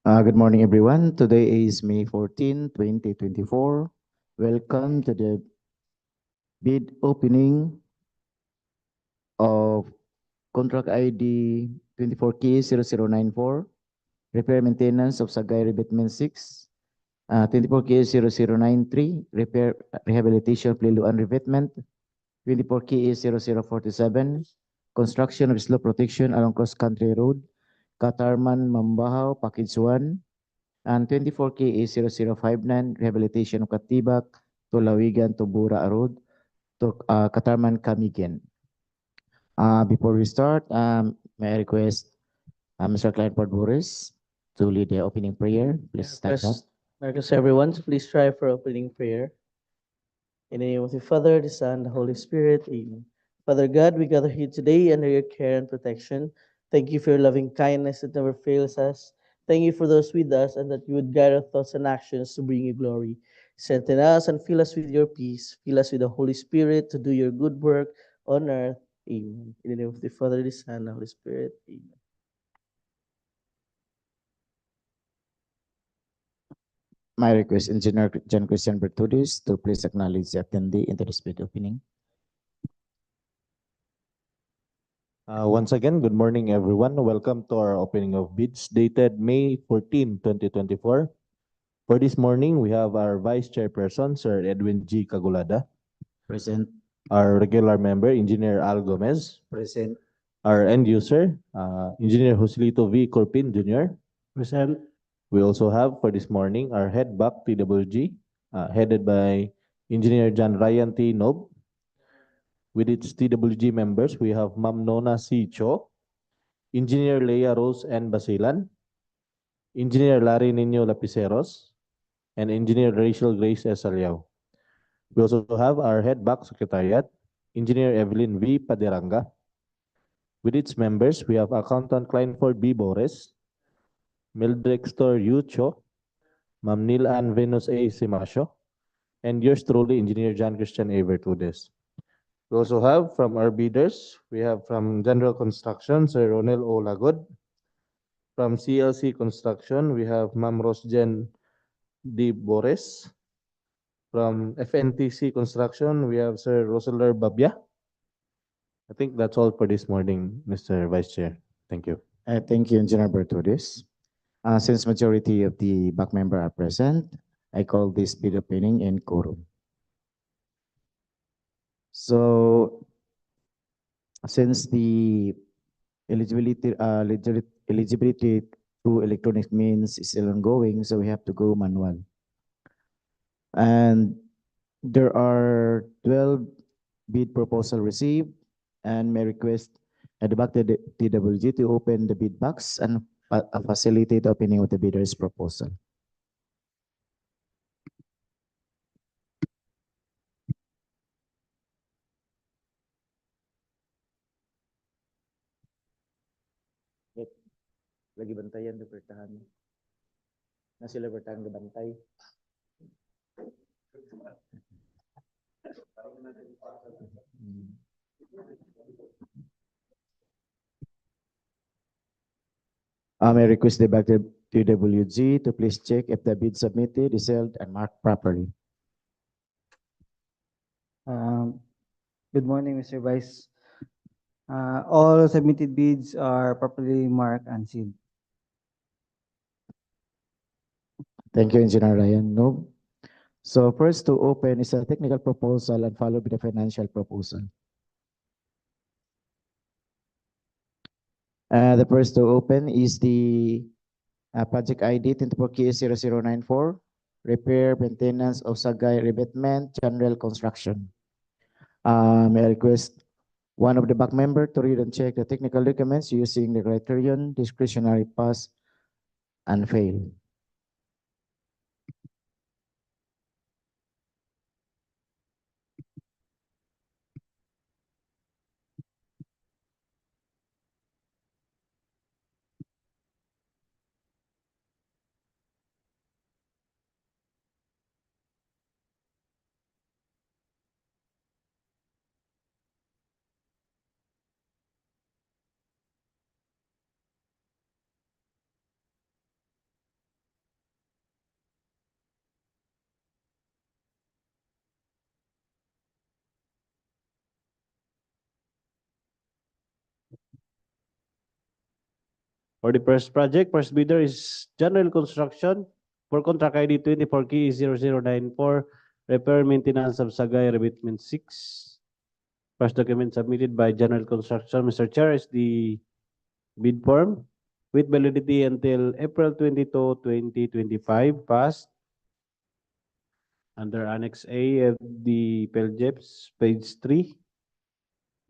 Good morning, everyone. Today is May 14, 2024. Welcome to the bid opening of contract ID 24K0094, repair maintenance of Sagay Revetment 6, 24K0093, repair rehabilitation of Liloan Revetment, 24K0047, construction of slope protection along cross-country road, Catarman, Mambajao, Package 1, and 24K0059, rehabilitation of Catibac to Lawigan to Bura Road to Catarman, Camiguin. Before we start, may I request Mr. Clientford Boris to lead the opening prayer. Please stand up. Request everyone to please strive for opening prayer. In the name of the Father, the Son, the Holy Spirit. Amen. Father God, we gather here today under your care and protection. Thank you for your loving kindness that never fails us. Thank you for those with us and that you would guide our thoughts and actions to bring you glory. Strengthen us and fill us with your peace. Fill us with the Holy Spirit to do your good work on earth. Amen. In the name of the Father, the Son, and the Holy Spirit. Amen. My request, Engineer John Christian Bertudis, to please acknowledge the attendee into the bid opening. Once again, good morning, everyone. Welcome to our opening of bids dated May 14, 2024. For this morning, we have our Vice Chairperson, Sir Edwin G. Cagulada. Present. Our regular member, Engineer Al Gomez. Present. Our end user, Engineer Joselito V. Corpin Jr. Present. We also have for this morning our head back TWG, headed by Engineer John Ryan T. Nob. With its TWG members, we have Ma'am Nona C. Cho, Engineer Leia Rose N. Basilan, Engineer Larry Nino Lapiceros, and Engineer Rachel Grace S. Aliao. We also have our head back secretariat, Engineer Evelyn V. Paderanga. With its members, we have Accountant Clientford B. Bores, Mildrextor U. Cho, Ma'am Neil Ann Venus A. Simasio, and yours truly, Engineer John Christian A. Vertudes. We also have from our bidders, we have from General Construction, Sir Ronel O. Lagod. From CLC Construction, we have Ma'am Rosjen D. Bores. From FNTC Construction, we have Sir Roseler Babia. I think that's all for this morning, Mr. Vice Chair. Thank you. Thank you, Engineer Bertudis. Since majority of the back member are present, I call this bid opening in quorum. So, since the eligibility through electronic means is still ongoing, so we have to go manual. And there are 12 bid proposal received, and may request the back TWG to open the bid box and facilitate the opening of the bidder's proposal. Lagi bantayan do pertahan. Na sila bertahan do bantay. May request the back TWG to please check if the bid submitted is held and marked properly. Good morning, Mr. Vice. All submitted bids are properly marked and sealed. Thank you, Engineer Ryan. No. So first to open is a technical proposal and followed by the financial proposal. The first to open is the project ID 24K0094, repair, maintenance of Sagay Revetment, general construction. May I request one of the back member to read and check the technical documents using the criterion discretionary pass and fail. For the first project, first bidder is General Construction for contract ID 24K0094, repair maintenance of Sagay Revetment 6. First document submitted by General Construction, Mr. Chair, is the bid form with validity until April 22, 2025, passed. Under Annex A of the PELGEPS, page 3.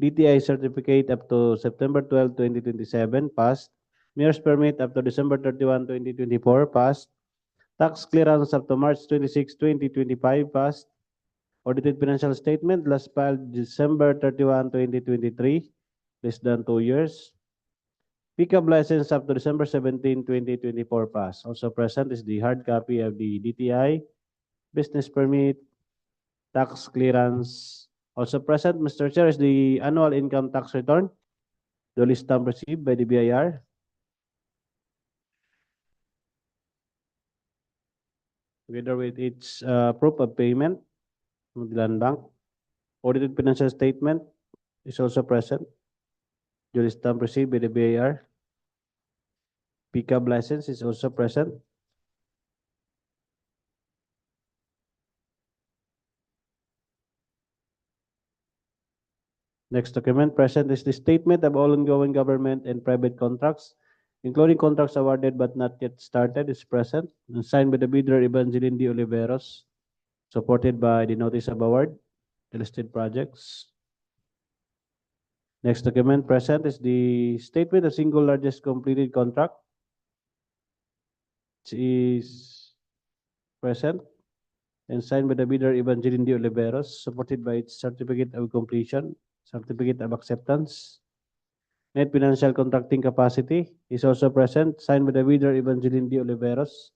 DTI certificate up to September 12, 2027, passed. Mayor's permit up to December 31, 2024, passed. Tax clearance up to March 26, 2025, passed. Audited financial statement last filed December 31, 2023, less than 2 years. Pickup license up to December 17, 2024, passed. Also present is the hard copy of the DTI, business permit, tax clearance. Also present, Mr. Chair, is the annual income tax return, duly stamp received by the BIR. Together with its proof of payment from the Land Bank. Audited financial statement is also present, duly stamp received by the BIR. Pickup license is also present. Next document present is the statement of all ongoing government and private contracts, including contracts awarded but not yet started, is present and signed by the bidder Evangeline D. Oliveros, supported by the notice of award, the listed projects. Next document present is the statement of single largest completed contract, which is present and signed by the bidder Evangeline D. Oliveros, supported by its certificate of completion, certificate of acceptance. Net financial contracting capacity is also present, signed by the bidder Evangeline D. Oliveros.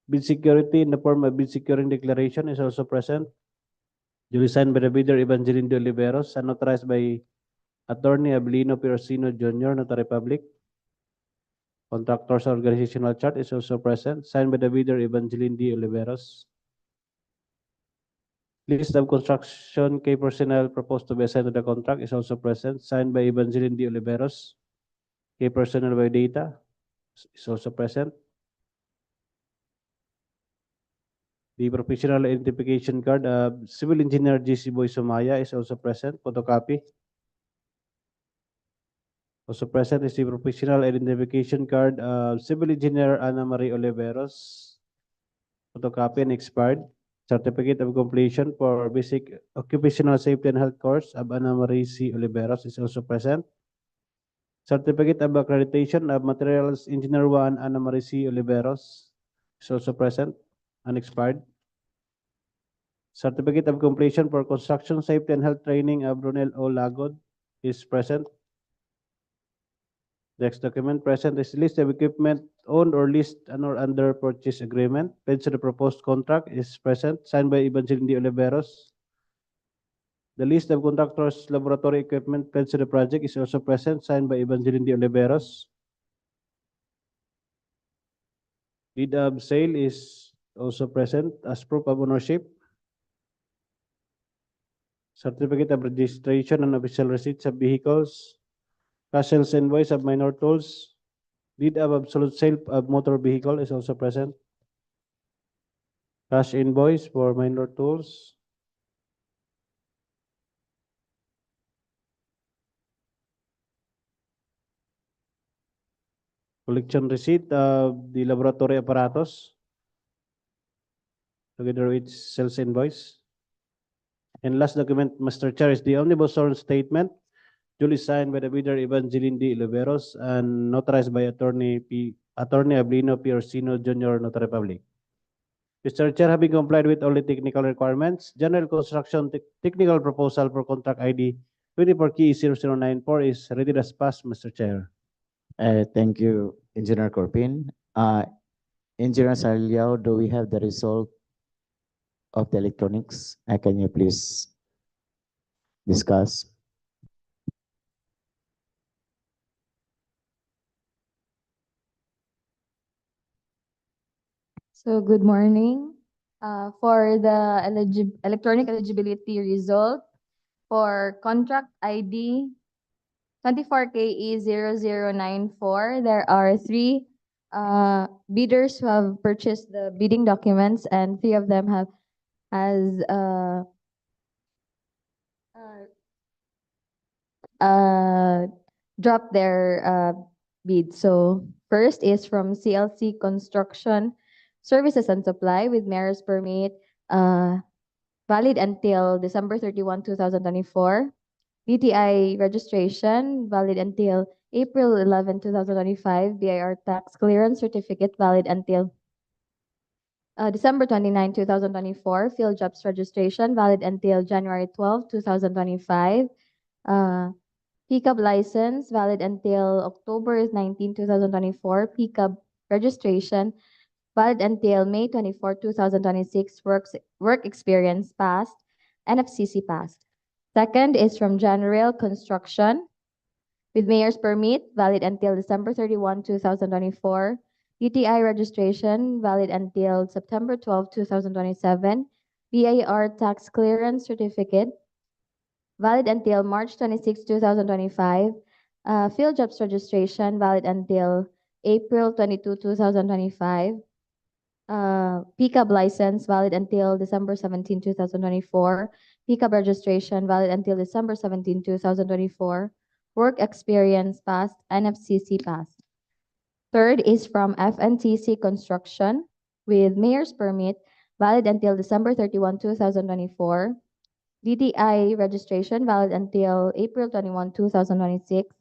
Bid security in the form of bid securing declaration is also present, duly signed by the bidder Evangeline D. Oliveros and authorized by Attorney Abelino Pirosino Jr., Notary Public. Contractor's organizational chart is also present, signed by the bidder Evangeline D. Oliveros. List of construction key personnel proposed to be assigned to the contract is also present, signed by Evangeline D. Oliveros. Key personnel by data is also present. The professional identification card of Civil Engineer G.C. Boy Sumaya is also present, photocopy. Also present is the professional identification card of Civil Engineer Ana Marie Oliveros, photocopy and expired. Certificate of completion for basic occupational safety and health course of Ana Marie C. Oliveros is also present. Certificate of accreditation of Materials Engineer 1 Ana Marie C. Oliveros is also present and expired. Certificate of completion for construction safety and health training of Brunel O. Lagod is present. Next document present is list of equipment owned or leased and or under purchase agreement. Page to the proposed contract is present, signed by Evangeline D. Oliveros. The list of contractors' laboratory equipment page to the project is also present, signed by Evangeline D. Oliveros. Deed of sale is also present as proof of ownership. Certificate of registration and official receipts of vehicles. Cash sales invoice of minor tools. Deed of absolute sale of motor vehicle is also present. Cash invoice for minor tools. Collection receipt of the laboratory apparatus, together with sales invoice. And last document, Mr. Chair, is the omnibus sworn statement, duly signed by the bidder Evangeline D. Oliveros and notarized by Attorney Abelino P. Orsino Jr., Notary Public. Mr. Chair, having complied with all the technical requirements, General Construction Technical Proposal for Contract ID 24K0094 is ready as passed, Mr. Chair. Thank you, Engineer Corpin. Engineer Saliao, do we have the result of the electronics? Can you please discuss? So good morning. For the electronic eligibility result for contract ID 24 KE 0094. There are three bidders who have purchased the bidding documents, and three of them has dropped their bid. So first is from CLC Construction Services and Supply with mayor's permit, valid until December 31, 2024. DTI registration valid until April 11, 2025. BIR tax clearance certificate valid until December 29, 2024. Field jobs registration valid until January 12, 2025. Pickup license valid until October 19, 2024. Pickup registration valid until May 24, 2026. Work experience passed. NFCC passed. Second is from General Construction with mayor's permit valid until December 31, 2024. DTI registration valid until September 12, 2027. BIR tax clearance certificate valid until March 26, 2025. Field jobs registration valid until April 22, 2025. Pickup license valid until December 17, 2024. Pickup registration valid until December 17, 2024. Work experience passed. NFCC passed. Third is from FNTC Construction with mayor's permit valid until December 31, 2024. DTI registration valid until April 21, 2026.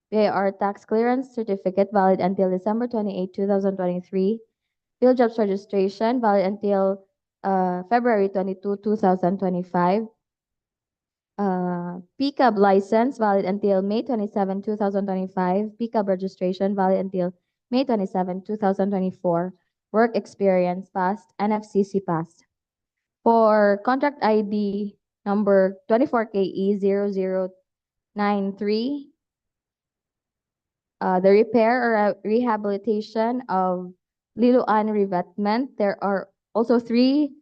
BIR tax clearance certificate valid until December 28, 2023. Field jobs registration valid until February 22, 2025. Pickup license valid until May 27, 2025. Pickup registration valid until May 27, 2024. Work experience passed. NFCC passed. For contract ID number 24KE0093, the repair or rehabilitation of Liloan Revetment. There are also three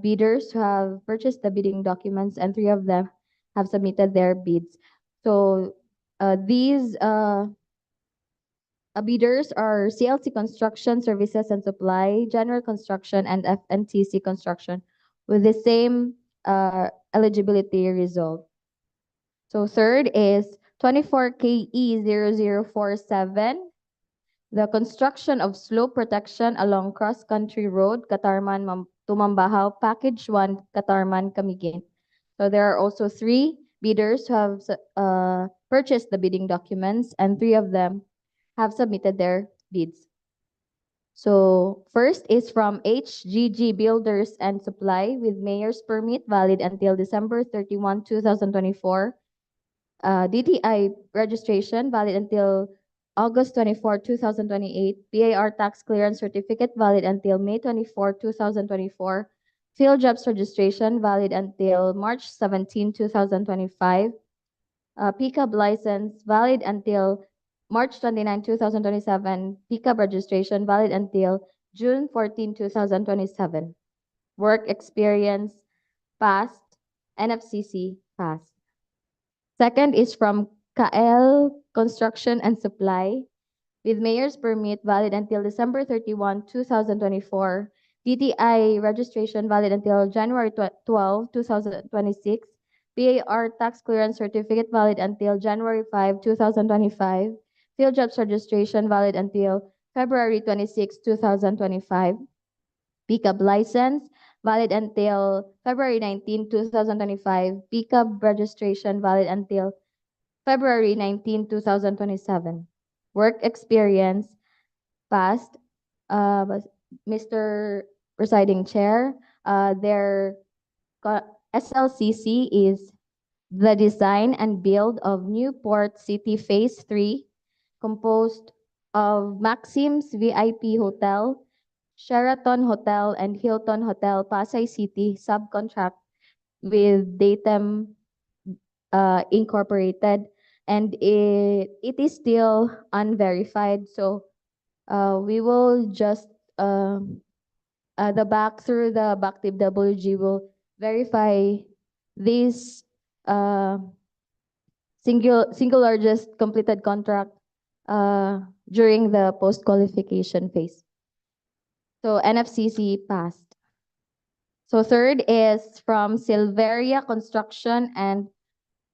bidders who have purchased the bidding documents, and three of them have submitted their bids. So these bidders are CLC Construction Services and Supply, General Construction, and FNTC Construction with the same eligibility result. So third is 24KE0047, the construction of slope protection along cross-country road, Catarman to Mambajao, Package 1, Catarman, Camiguin. So there are also three bidders who have purchased the bidding documents, and three of them have submitted their bids. So first is from HGG Builders and Supply with mayor's permit valid until December 31, 2024. DTI registration valid until August 24, 2028. BIR tax clearance certificate valid until May 24, 2024. Field jobs registration valid until March 17, 2025. Pickup license valid until March 29, 2027. Pickup registration valid until June 14, 2027. Work experience passed. NFCC passed. Second is from KL Construction and Supply with mayor's permit valid until December 31, 2024. DTI registration valid until January 12, 2026. BIR tax clearance certificate valid until January 5, 2025. Field jobs registration valid until February 26, 2025. Pickup license valid until February 19, 2025. Pickup registration valid until February 19, 2027. Work experience passed. Mr. Presiding Chair, their SLCC is the design and build of Newport City Phase 3, composed of Maxim's VIP Hotel, Sheraton Hotel, and Hilton Hotel, Pasay City, subcontract with Datem Incorporated, and it is still unverified. So we will just through the back DPWH will verify this single largest completed contract during the post-qualification phase. So NFCC passed. So third is from Silveria Construction and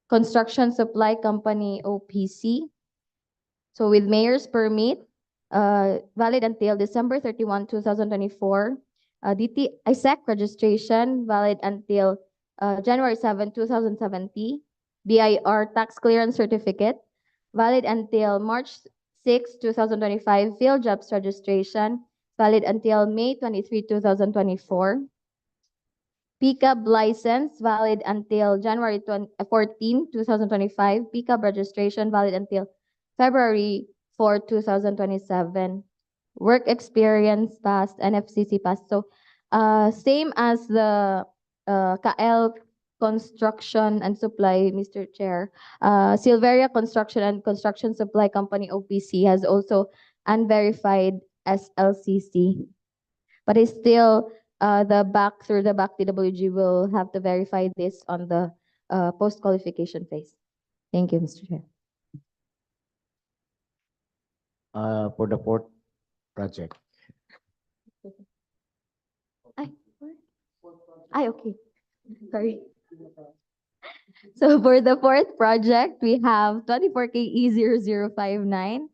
Construction Supply Company, OPC. So with mayor's permit, valid until December 31, 2024. DT ISEC registration valid until January 7, 2070. BIR tax clearance certificate valid until March 6, 2025. Field jobs registration valid until May 23, 2024. PCAB license valid until January 14, 2025. PCAB registration valid until February 4, 2027. Work experience passed, NFCC passed. So same as the KL Construction and Supply, Mr. Chair. Silveria Construction and Construction Supply Company, OPC, has also unverified SLCC. But it's still through the back DWG will have to verify this on the post-qualification phase. Thank you, Mr. Chair. For the fourth project. Okay. Sorry. So for the fourth project, we have 24KE0059,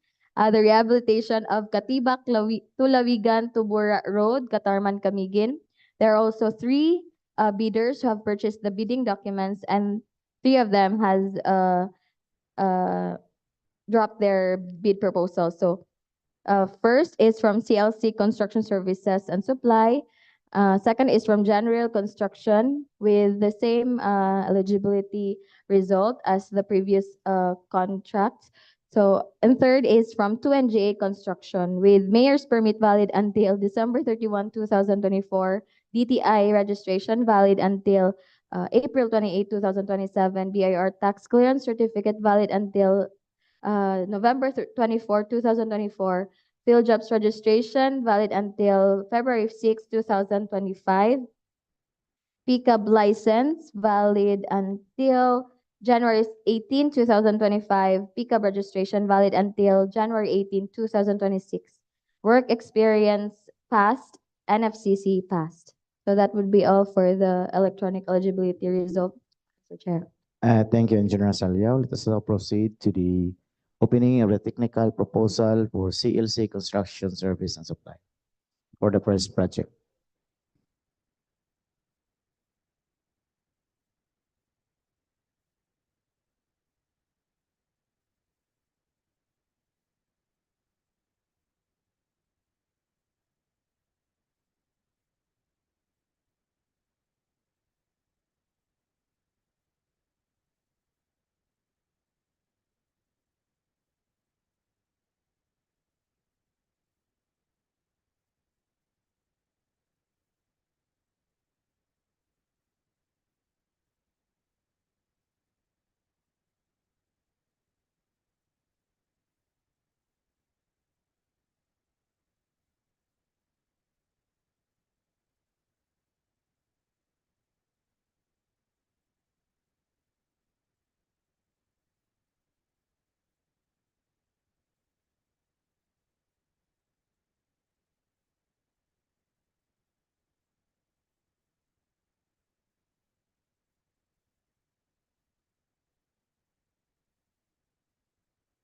the rehabilitation of Catibac to Lawigan to Bura Road, Catarman, Camiguin. There are also three bidders who have purchased the bidding documents, and three of them has dropped their bid proposal. So first is from CLC Construction Services and Supply. Second is from General Construction with the same eligibility result as the previous contract. So, and third is from 2NGA Construction with mayor's permit valid until December 31, 2024, DTI registration valid until April 28, 2027, BIR tax clearance certificate valid until November 24, 2024, field jobs registration valid until February 6, 2025. PCAB license valid until January 18, 2025. PCAB registration valid until January 18, 2026. Work experience passed, NFCC passed. So that would be all for the electronic eligibility result, Mr. Chair. Thank you, Engineer Saliao. Let us now proceed to the opening of the technical proposal for CLC Construction Service and Supply for the first project.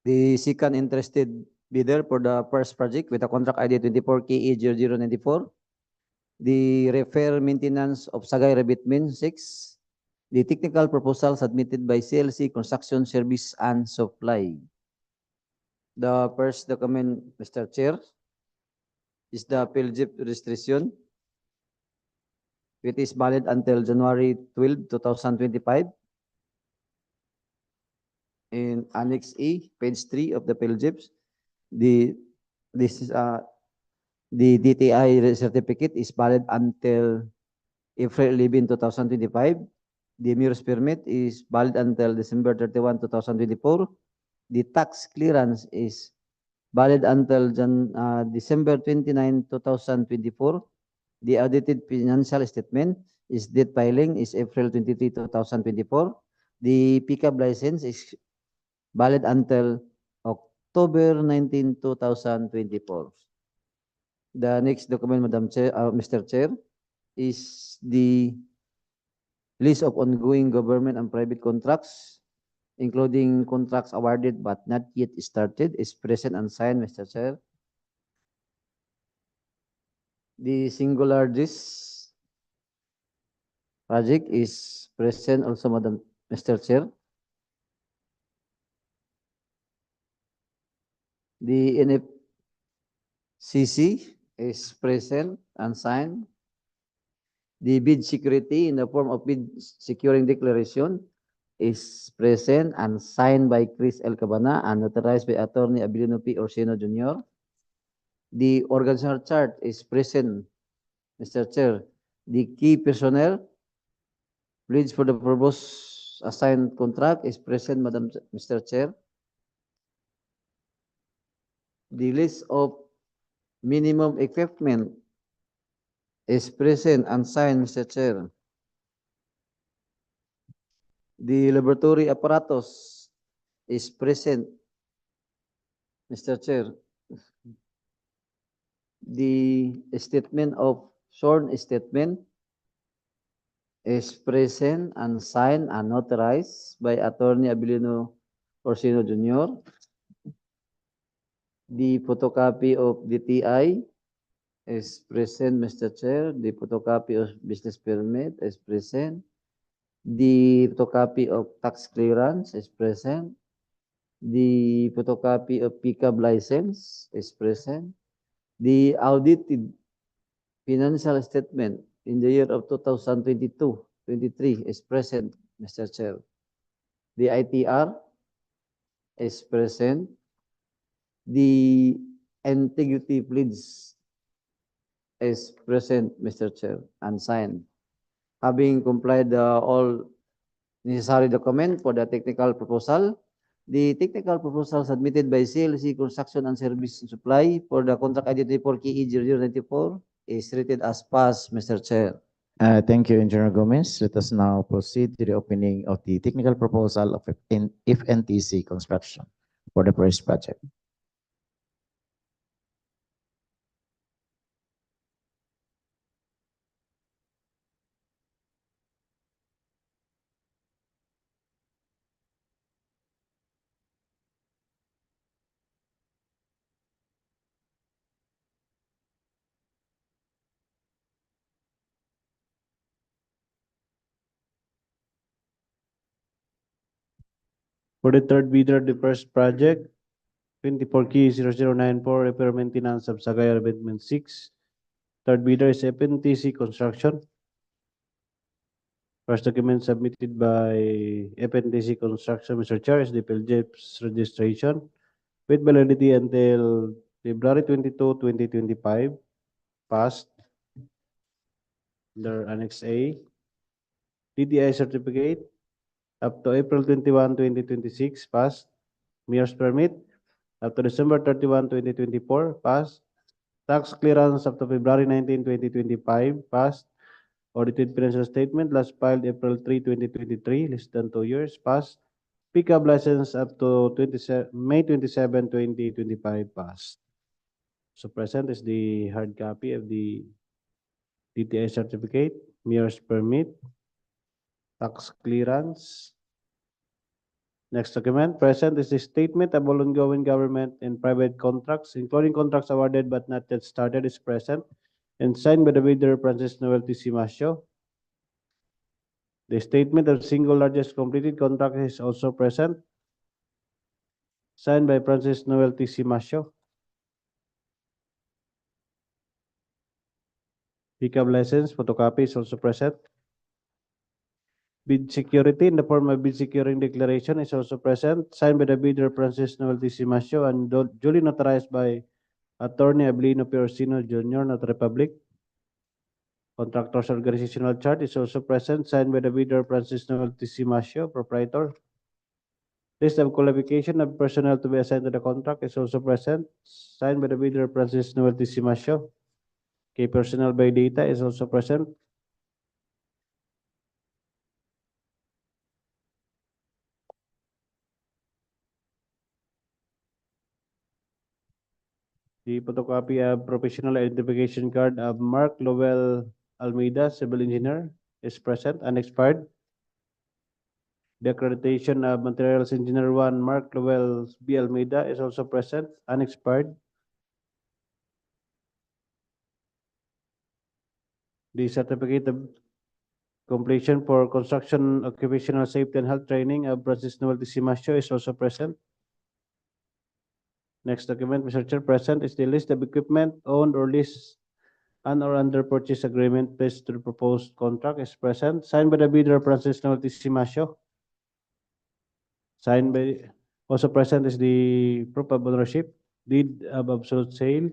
The second interested bidder for the first project with a contract ID 24KE0094. The repair maintenance of Sagay Revetment 6. The technical proposal submitted by CLC Construction Service and Supply. The first document, Mr. Chair, is the PLGIP registration. It is valid until January 12, 2025. In Annex E, page 3 of the PLGIPs, the DTI certificate is valid until April 11, 2025. The mayor's permit is valid until December 31, 2024. The tax clearance is valid until December 29, 2024. The audited financial statement is date filing is April 23, 2024. The PCAB license is valid until October 19, 2024. The next document, Madam Chair, Mr. Chair, is the list of ongoing government and private contracts, including contracts awarded but not yet started, is present and signed, Mr. Chair. The singular this project is present also, Madam Mr. Chair. The NFCC is present and signed. The bid security in the form of bid securing declaration is present and signed by Chris L. Cabana and notarized by Attorney Abilino P. Orsino Jr. The organizational chart is present, Mr. Chair. The key personnel leads for the proposed assigned contract is present, Mr. Chair. The list of minimum equipment is present and signed, Mr. Chair. The laboratory apparatus is present, Mr. Chair. The statement of sworn statement is present and signed and notarized by Attorney Abilino Orsino Jr. The photocopy of DTI is present, Mr. Chair. The photocopy of business permit is present. The photocopy of tax clearance is present. The photocopy of pickup license is present. The audited financial statement in the year of 2022-23 is present, Mr. Chair. The ITR is present. The integrity pledge is present, Mr. Chair, and signed. Having complied all necessary document for the technical proposal, the technical proposal submitted by CLC Construction and Service Supply for the contract ID 24KE0094 is rated as passed, Mr. Chair. Thank you, Engineer Gomez. Let us now proceed to the opening of the technical proposal of FNTC construction for the first project. For the third bidder, the first project, 24K0094, repair maintenance of Sagay Revetment 6. Third bidder is FNTC Construction. First document submitted by FNTC Construction, Mr. Chair, is the PLJEP's registration with validity until February 22, 2025, passed. Under Annex A, DTI certificate up to April 21, 2026, passed. Mayor's permit up to December 31, 2024, passed. Tax clearance up to February 19, 2025, passed. Audited financial statement last filed April 3, 2023, less than 2 years, passed. Pickup license up to May 27, 2025, passed. So present is the hard copy of the DTI certificate, Mayor's permit, tax clearance. Next document, present is the statement of all ongoing government and private contracts, including contracts awarded but not yet started, is present and signed by the bidder, Francis Noel T. Simasio. The statement of single largest completed contract is also present, signed by Francis Noel T. Simasio. Pickup license, photocopy is also present. Bid security in the form of bid securing declaration is also present, signed by the bidder, Francis Noel T. Simasio, and duly notarized by Attorney Abilino P. Orsino Jr., Notary Public. Contractor's organizational chart is also present, signed by the bidder, Francis Noel T. Simasio, proprietor. List of qualification of personnel to be assigned to the contract is also present, signed by the bidder, Francis Noel T. Simasio. Key personnel by data is also present. The photocopy of professional identification card of Mark Lowell Almeida, civil engineer, is present and expired. The accreditation of Materials Engineer 1, Mark Lowell B. Almeida, is also present and expired. The certificate of completion for construction occupational safety and health training of Francis Noel Tisimasio is also present. Next document, Mr. Chair, present is the list of equipment owned or leased and or under purchase agreement placed to the proposed contract is present, signed by the bidder Francis Noel Tisimasio. Signed by, also present is the proof of ownership, deed of absolute sale,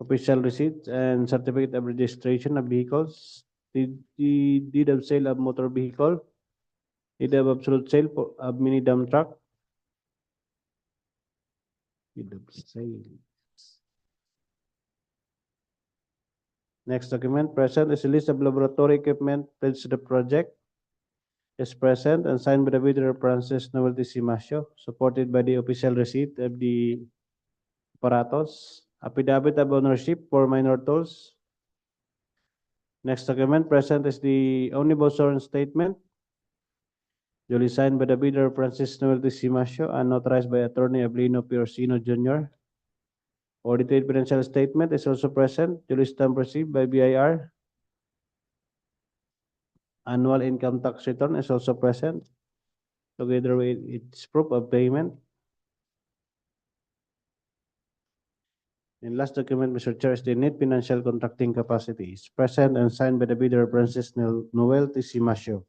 official receipt, and certificate of registration of vehicles, the deed of sale of motor vehicle, deed of absolute sale of mini dump truck, deed of sale. Next document, present is a list of laboratory equipment pledged to the project, is present and signed by the bidder Francis Noel Tisimasio, supported by the official receipt of the apparatus, affidavit of ownership for minor tools. Next document, present is the omnibus sworn statement, duly signed by the bidder Francis Noel Tisimasio and authorized by Attorney Ablino P. Orsino Jr. Audited financial statement is also present, duly stamped received by BIR. Annual income tax return is also present, together with its proof of payment. And last document, Mr. Chair, is the net financial contracting capacity is present and signed by the bidder Francis Noel Tisimasio.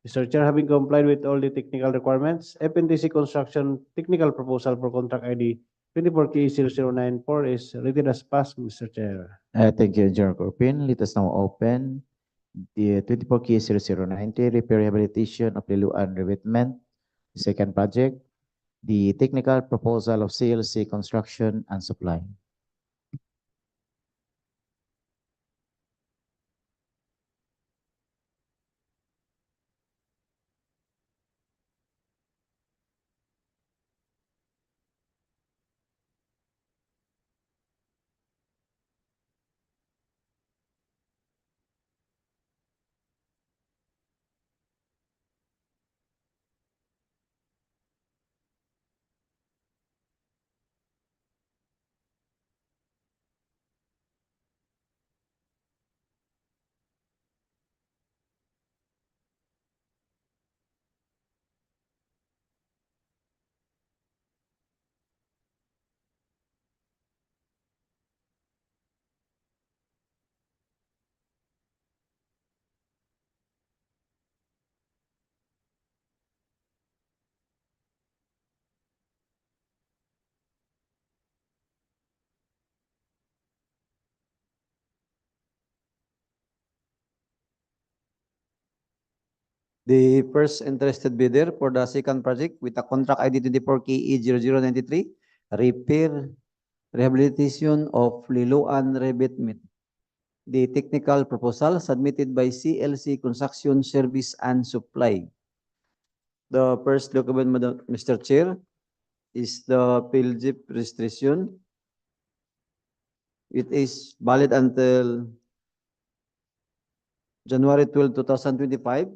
Mr. Chair, having complied with all the technical requirements, FNTC Construction Technical Proposal for Contract ID 24K0094 is rated as passed, Mr. Chair. Thank you, Engineer Corpin. Let us now open the 24K0090 repair rehabilitation of Liloan Revetment, second project, the technical proposal of CLC Construction and Supply. The first interested bidder for the second project with a contract ID 24KE0093, repair rehabilitation of Liloan Revetment. The technical proposal submitted by CLC Construction Service and Supply. The first document, Mr. Chair, is the PLGIP registration. It is valid until January 12, 2025.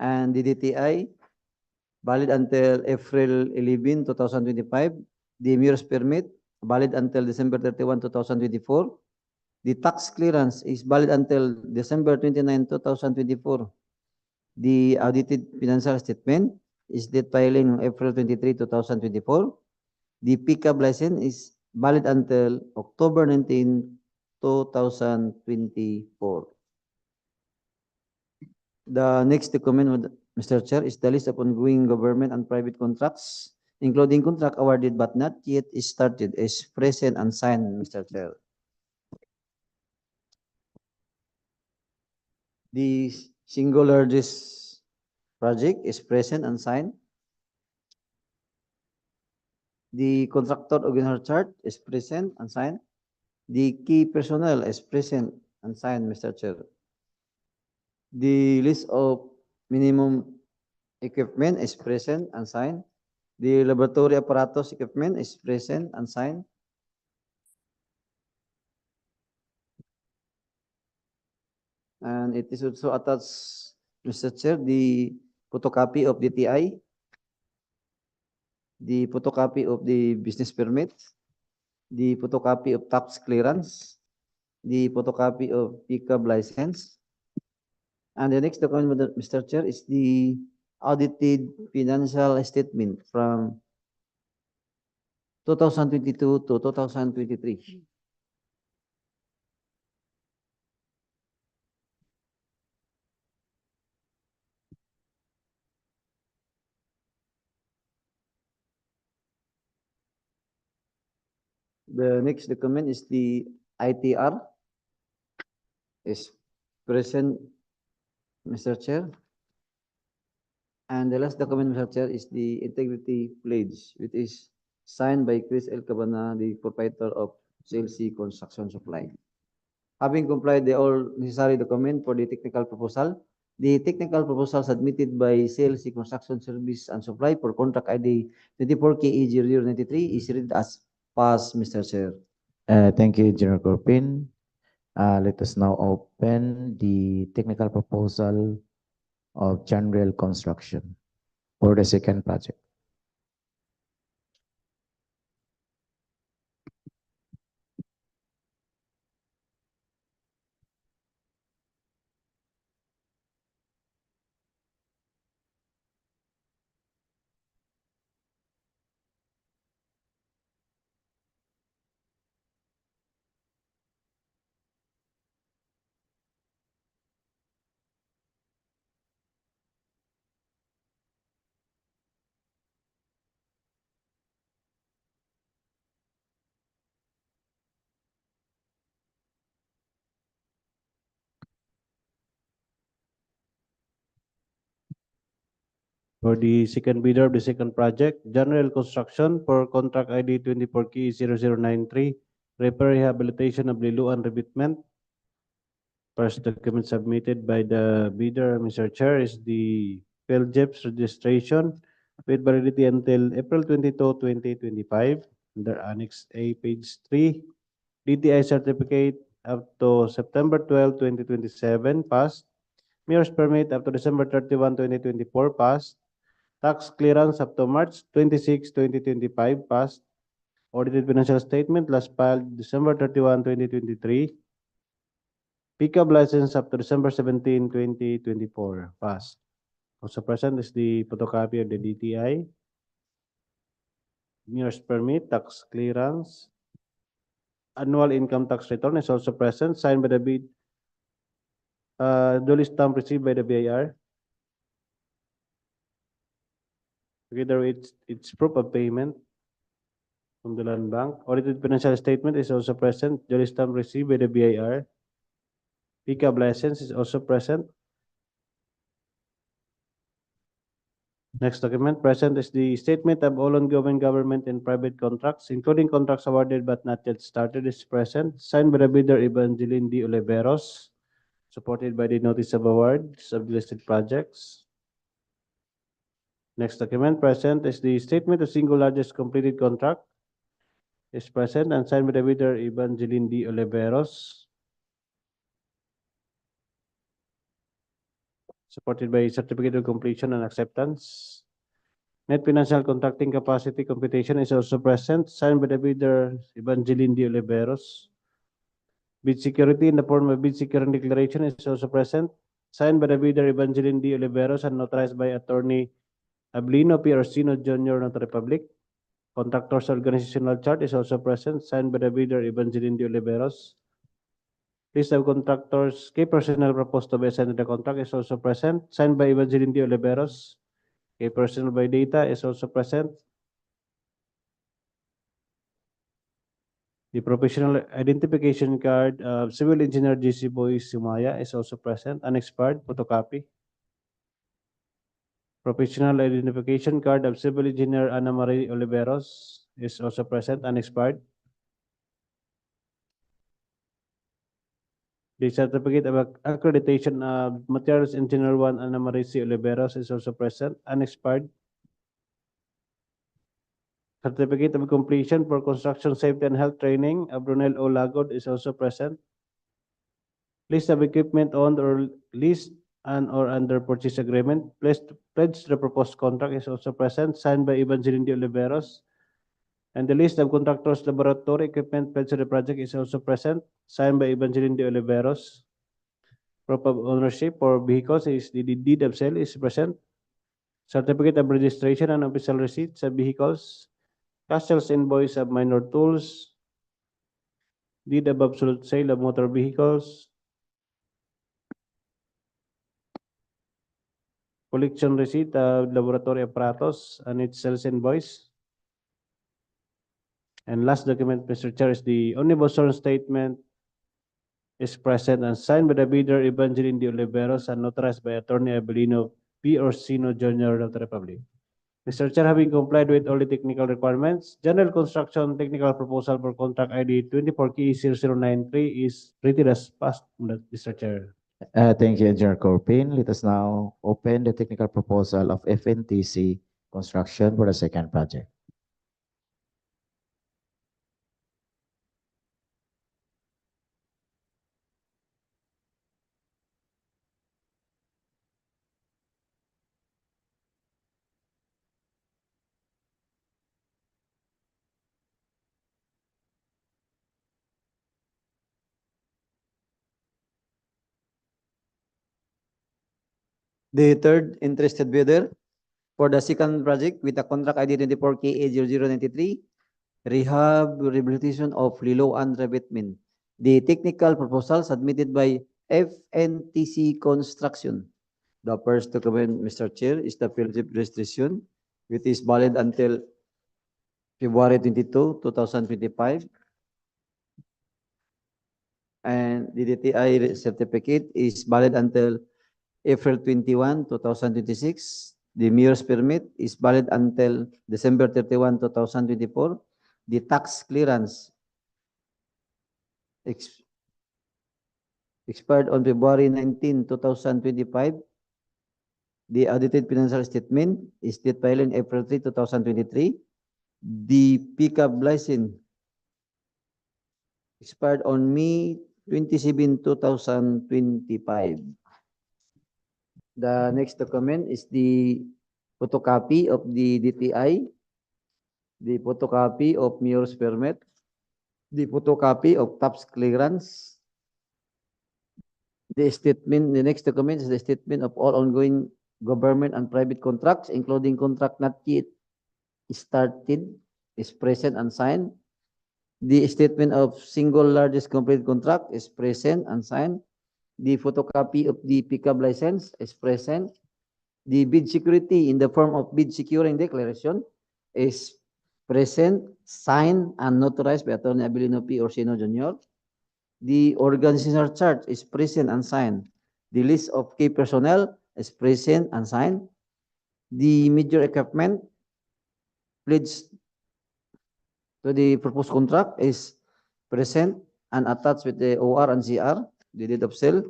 And the DTI valid until April 11, 2025. The mayor's permit valid until December 31, 2024. The tax clearance is valid until December 29, 2024. The audited financial statement is date filing on April 23, 2024. The pickup license is valid until October 19, 2024. The next document, Mr. Chair, is the list of ongoing government and private contracts, including contract awarded but not yet started, is present and signed, Mr. Chair. The single largest project is present and signed. The contractor original chart is present and signed. The key personnel is present and signed, Mr. Chair. The list of minimum equipment is present and signed. The laboratory apparatus equipment is present and signed. And it is also attached, Mr. Chair, the photocopy of the TI, the photocopy of the business permit, the photocopy of tax clearance, the photocopy of pickup license. And the next document, Mr. Chair, is the audited financial statement from 2022 to 2023. The next document is the ITR, is present, Mr. Chair. And the last document, Mr. Chair, is the integrity pledge, which is signed by Chris L. Cabana, the proprietor of CLC Construction Supply. Having complied the all necessary document for the technical proposal, the technical proposal submitted by CLC Construction Service and Supply for contract ID 24KE0093 is read as passed, Mr. Chair. Thank you, Engineer Corpin. Let us now open the technical proposal of General Construction for the second project. For the second bidder of the second project, General Construction for contract ID 24K0093, repair rehabilitation of Liloan Revetment. First document submitted by the bidder, Mr. Chair, is the PhilJEPS registration with validity until April 22, 2025, under Annex A, page 3. DTI certificate up to September 12, 2027, passed. Mayor's permit up to December 31, 2024, passed. Tax clearance up to March 26, 2025, passed. Audited financial statement last filed December 31, 2023. Pickup license up to December 17, 2024, passed. Also present is the photocopy of the DTI. Mayor's permit, tax clearance. Annual income tax return is also present, signed by the bid. Duly stamp received by the BIR. Together it's proof of payment from the land bank. Audited financial statement is also present, duly stamp received by the BIR. Pickup license is also present. Next document present is the statement of all ongoing government and private contracts, including contracts awarded but not yet started, is present, signed by the bidder Evangeline D. Oliveros, supported by the notice of awards of the listed projects. Next document present is the statement of single largest completed contract, is present and signed by the bidder Evangeline D. Oliveros, supported by certificate of completion and acceptance. Net financial contracting capacity computation is also present, signed by the bidder Evangeline D. Oliveros. Bid security in the form of bid security declaration is also present, signed by the bidder Evangeline D. Oliveros and notarized by attorney Ablino P. Orsino Jr. Notary Public. Contractor's organizational chart is also present, signed by the bidder Evangeline D. Oliveros. List of contractors, key personnel proposed to be assigned to the contract is also present, signed by Evangeline D. Oliveros. Key personnel by data is also present. The professional identification card of Civil Engineer J.C. Boy Sumaya is also present, unexpired, photocopy. Professional identification card of Civil Engineer Ana Marie Oliveros is also present, unexpired. The certificate of accreditation of Materials Engineer 1 Ana Marie C. Oliveros is also present, unexpired. Certificate of completion for construction safety and health training, Brunel O. Lagod is also present. List of equipment owned or leased and or under purchase agreement, pledged to the proposed contract is also present, signed by Evangeline de Oliveros. And the list of contractors' laboratory equipment pledged to the project is also present, signed by Evangeline de Oliveros. Proof of ownership for vehicles is the deed of sale is present. Certificate of registration and official receipts of vehicles. Cash sales invoice of minor tools. Deed of absolute sale of motor vehicles. Collection receipt of laboratory apparatus and its sales invoice. And last document, Mr. Chair, is the omnibus sworn statement is present and signed by the bidder Evangeline de Oliveros and notarized by Attorney Abelino P. Orsino Jr. of the Republic. Mr. Chair, having complied with all the technical requirements, general construction technical proposal for contract ID 24K0093 is treated as passed, Mr. Chair. Thank you, Engineer Corpin. Let us now open the technical proposal of FNTC construction for the second project. The third interested bidder for the second project with the contract ID 24KA0093, Rehabilitation of Liloan Revetment. The technical proposal submitted by FNTC Construction. The first document, Mr. Chair, is the PLJIP registration, which is valid until February 22, 2025. And the DTI certificate is valid until April 21, 2026. The mayor's permit is valid until December 31, 2024. The tax clearance expired on February 19, 2025. The audited financial statement is date filed in April 3, 2023. The pickup license expired on May 27, 2025. The next document is the photocopy of the DTI, the photocopy of mayor's permit, the photocopy of tax clearance. The statement, the next document is the statement of all ongoing government and private contracts, including contract not yet started, is present and signed. The statement of single largest completed contract is present and signed. The photocopy of the pickup license is present. The bid security in the form of bid securing declaration is present, signed, and notarized by Attorney Abelino P. Orsino Jr. The organizational chart is present and signed. The list of key personnel is present and signed. The major equipment pledged to the proposed contract is present and attached with the OR and CR, the deed of sale.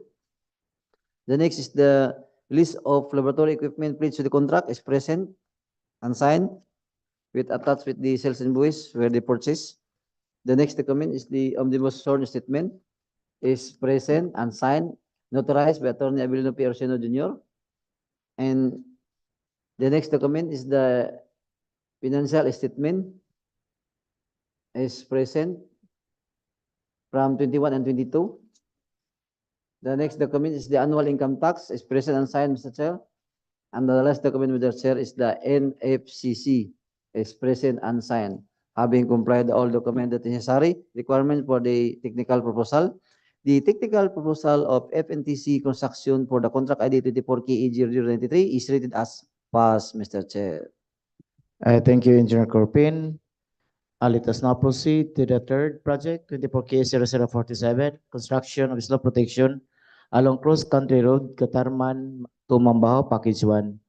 The next is the list of laboratory equipment pledged to the contract is present and signed with attached with the sales invoice where they purchase. The next document is the omnibus sworn statement is present and signed, notarized by Attorney Abelino P. Orsino Jr. And the next document is the financial statement is present from 21 and 22. The next document is the annual income tax is present and signed, Mr. Chair. And the last document, Mr. Chair, is the NFCC is present and signed, having complied all document that is necessary requirement for the technical proposal. The technical proposal of FNTC construction for the contract ID 24KE0093 is rated as passed, Mr. Chair. Thank you, Engineer Corpin. Let us now proceed to the third project, 24K0047, construction of slope protection along Cross Country Road, Catarman to Mambajao, Package 1.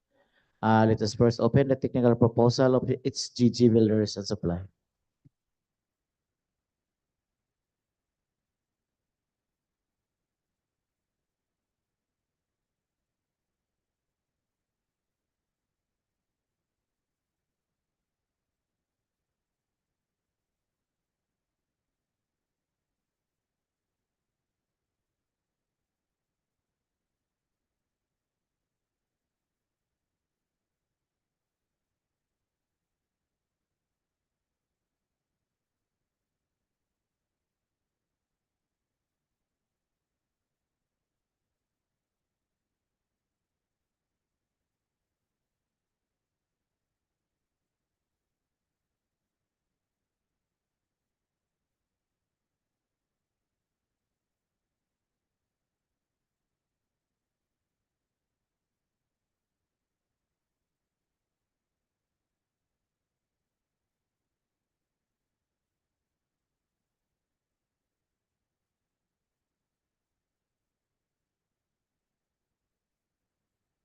Let us first open the technical proposal of its GG Builders and Supply.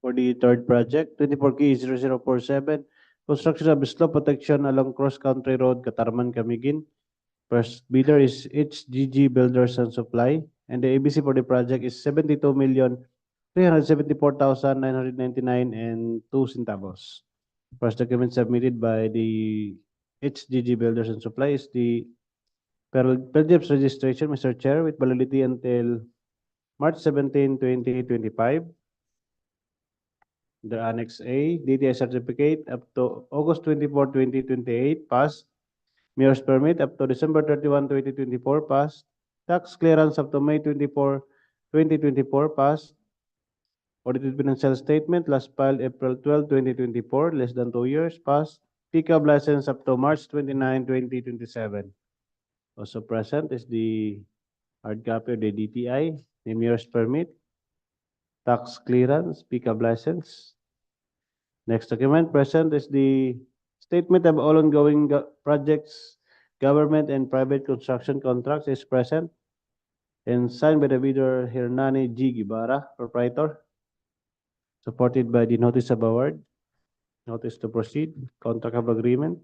For the third project, 24K0047, construction of slope protection along cross-country road, Catarman, Camiguin. First bidder is HGG Builders and Supply, and the ABC for the project is 72,374,999 and 2 centavos. First document submitted by the HGG Builders and Supply is the PELJEP's registration, Mr. Chair, with validity until March 17, 2025. The Annex A, DTI certificate up to August 24, 2028, passed. Mayor's permit up to December 31, 2024, passed. Tax clearance up to May 24, 2024, passed. Audited financial statement last filed April 12, 2024, less than 2 years, passed. Pickup license up to March 29, 2027. Also present is the hard copy of the DTI, the mayor's permit, tax clearance, pickup license. Next document present is the statement of all ongoing projects, government and private construction contracts is present and signed by the bidder Hernani G. Guevara, proprietor, supported by the notice of award, notice to proceed, contract of agreement.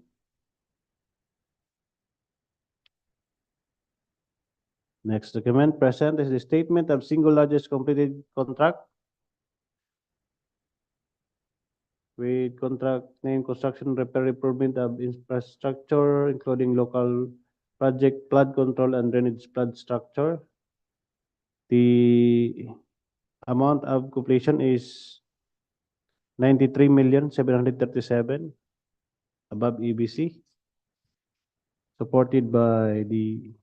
Next document present is the statement of single largest completed contract with contract name construction repair improvement of infrastructure, including local project flood control and drainage flood structure. The amount of completion is 93,737,000 above EBC, supported by the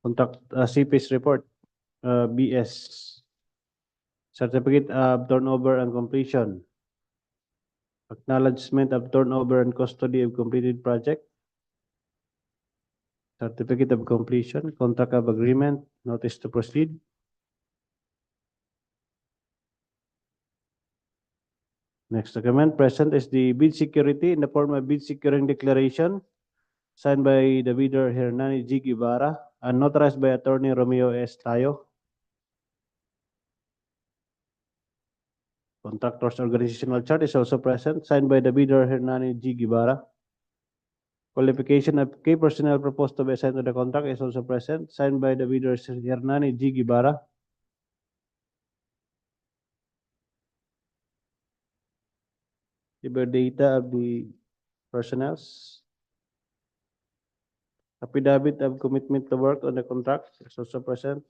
contract CP's report, BS, certificate of turnover and completion, acknowledgement of turnover and custody of completed project, certificate of completion, contract of agreement, notice to proceed. Next document present is the bid security in the form of bid securing declaration signed by the bidder Hernani G. Guevara and notarized by attorney Romeo S. Tayo. Contractor's organizational chart is also present, signed by the bidder Hernani G. Guevara. Qualification of key personnel proposed to be assigned to the contract is also present, signed by the bidder Hernani G. Guevara. The data of the personnel. Affidavit of commitment to work on the contract is also present.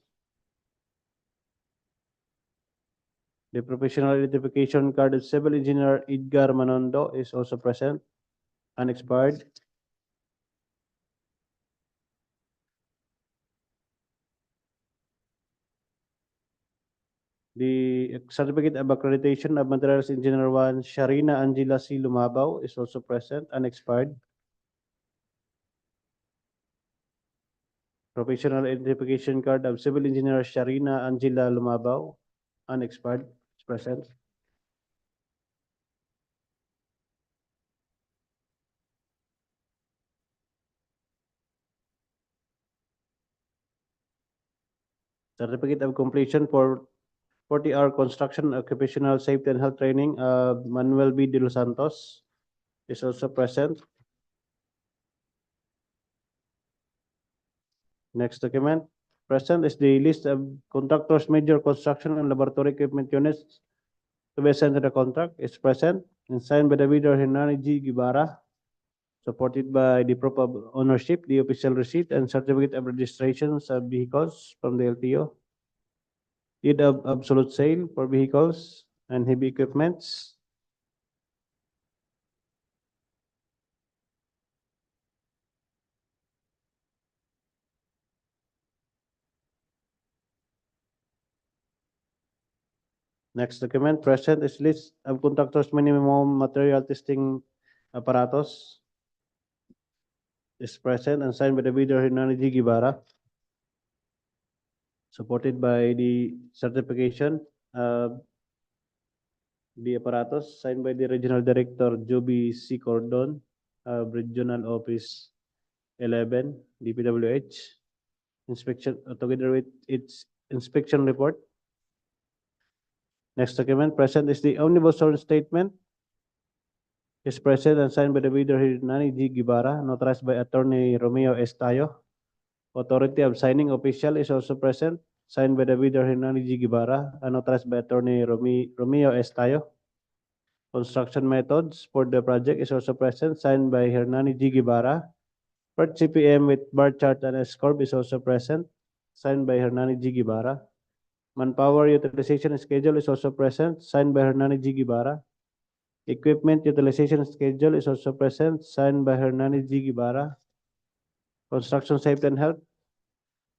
The professional identification card of civil engineer Edgar Manondo is also present, unexpired. The certificate of accreditation of materials engineer 1, Sharina Angela C. Lumabao is also present, unexpired. Professional identification card of civil engineer Sharina Angela Lumabao, unexpired, is present. Certificate of completion for 40-hour construction occupational safety and health training of Manuel B. De Los Santos is also present. Next document present is the list of contractors' major construction and laboratory equipment units to be assigned to the contract is present and signed by the bidder Hernani G. Guevara, supported by the proof of ownership, the official receipt, and certificate of registrations of vehicles from the LTO, deed of absolute sale for vehicles and heavy equipments. Next document present is list of contractors' minimum material testing apparatus is present and signed by the bidder Hernani G. Guevara, supported by the certification of the apparatus signed by the regional director Joby C. Cordon of Regional Office 11 DPWH inspection together with its inspection report. Next document present is the omnibus sworn statement. Is present and signed by the bidder Hernani G. Guevara, notarized by Attorney Romeo Estayo. Authority of signing official is also present, signed by the bidder Hernani G. Guevara, and notarized by Attorney Romeo Estayo. Construction methods for the project is also present, signed by Hernani G. Guevara. Part CPM with bar chart and S-corp is also present, signed by Hernani G. Guevara. Manpower utilization schedule is also present, signed by Hernani G. Guevara. Equipment utilization schedule is also present, signed by Hernani G. Guevara. Construction safety and health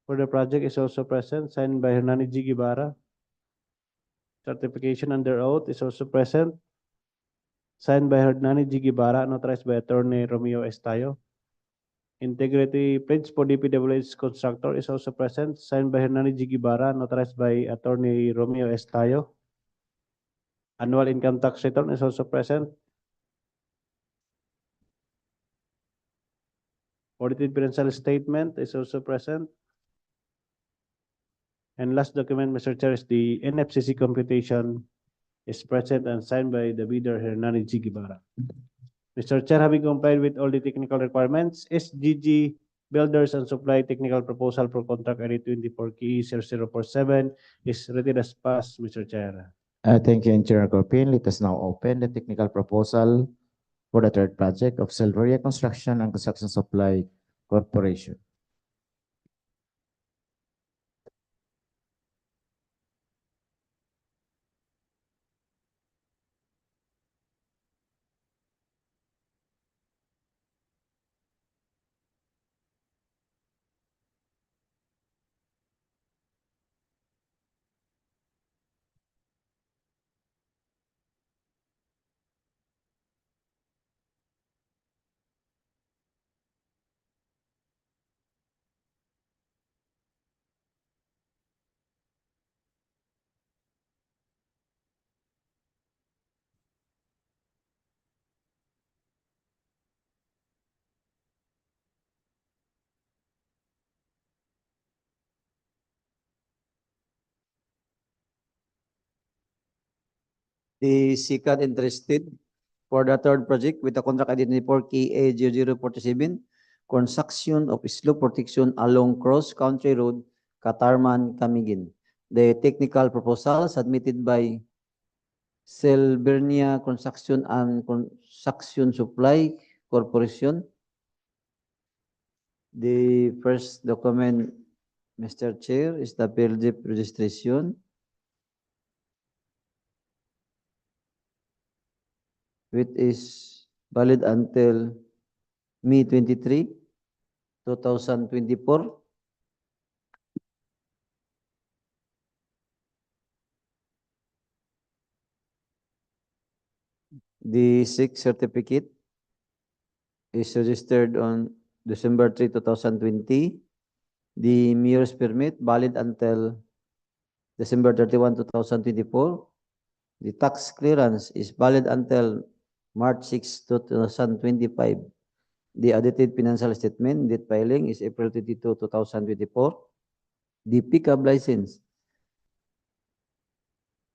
for the project is also present, signed by Hernani G. Guevara. Certification under oath is also present, signed by Hernani G. Guevara, notarized by Attorney Romeo Estayo. Integrity pledge for DPWH contractor is also present, signed by Hernani G. Guevara, notarized by Attorney Romeo Estayo. Annual income tax return is also present. Audited financial statement is also present. And last document, Mr. Chair, is the NFCC computation is present and signed by the bidder Hernani G. Guevara. Mr. Chair, having complied with all the technical requirements, SGG Builders and Supply Technical Proposal for Contract ID 24KE0047 is rated as passed, Mr. Chair. Thank you, Engineer Corpin. Let us now open the technical proposal for the third project of Silveria Construction and Construction Supply Corporation. The second interested for the third project with the contract ID 24KA0047, construction of slope protection along Cross Country Road, Catarman, Camiguin. The technical proposal submitted by Silveria Construction and Construction Supply Corporation. The first document, Mr. Chair, is the PLJIP registration, which is valid until May 23, 2024. The sixth certificate is registered on December 3, 2020. The mayor's permit valid until December 31, 2024. The tax clearance is valid until March 6, 2025. The audited financial statement date filing is April 22, 2024. The pickup license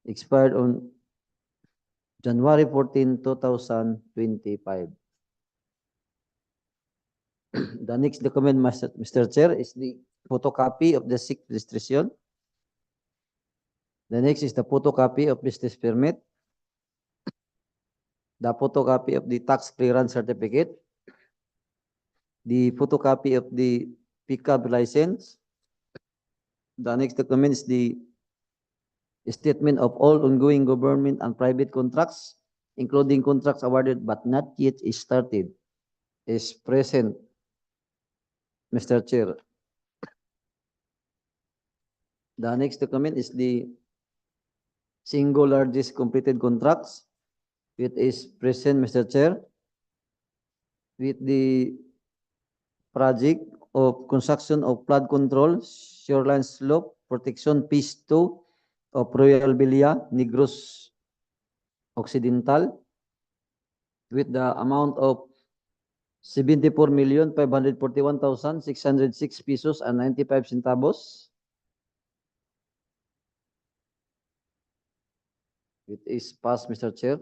expired on January 14, 2025. The next document, Mr. Chair, is the photocopy of the sixth registration. The next is the photocopy of business permit, the photocopy of the tax clearance certificate, the photocopy of the pickup license. The next document is the statement of all ongoing government and private contracts, including contracts awarded but not yet started, is present, Mr. Chair. The next document is the single largest completed contracts, which is present, Mr. Chair, with the project of construction of flood control, shoreline slope protection phase 2 of Royal Villa, Negros Occidental, with the amount of 74,541,606 pesos and 95 centavos. It is passed, Mr. Chair.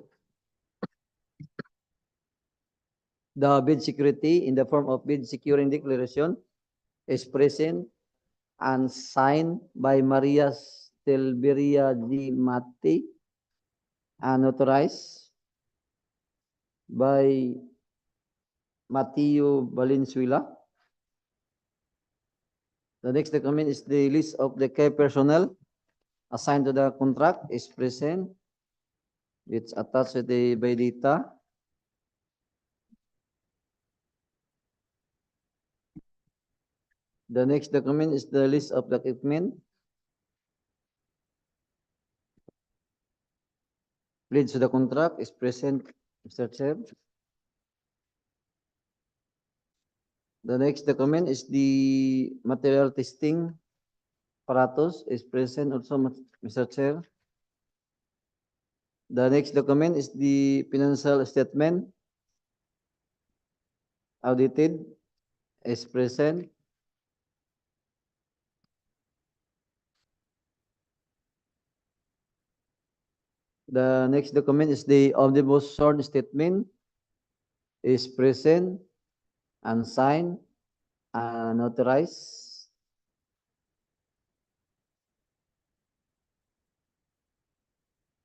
The bid security in the form of bid securing declaration is present and signed by Maria Stelberia G. Mati and authorized by Mateo Valenzuela. The next document is the list of the key personnel assigned to the contract is present. It's attached with the by data. The next document is the list of the equipment. Leads to the contract is present, Mr. Chair. The next document is the material testing apparatus is present also, Mr. Chair. The next document is the financial statement audited is present. The next document is the omnibus sworn statement is present and signed and authorized.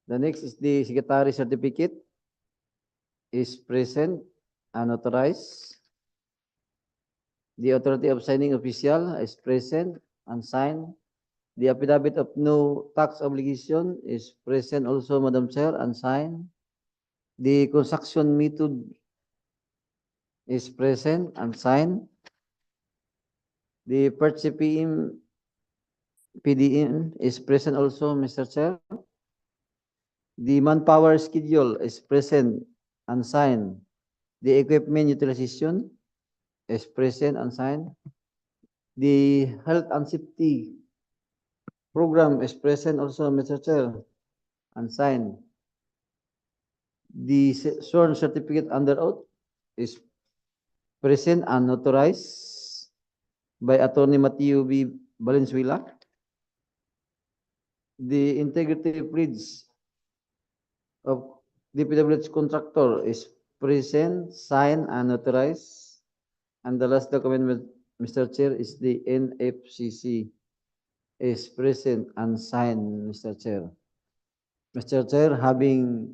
The next is the secretary certificate is present and authorized. The authority of signing official is present and signed. The affidavit of no tax obligation is present also, Madam Chair, and signed. The construction method is present and signed. The purchase PDM is present also, Mr. Chair. The manpower schedule is present and signed. The equipment utilization is present and signed. The health and safety program is present also, Mr. Chair, and signed. The sworn certificate under oath is present and authorized by Attorney Mateo B. Valenzuela. The integrity pledge of DPWH contractor is present, signed, and authorized. And the last document, Mr. Chair, is the NFCC is present and signed, Mr. Chair. Mr. Chair, having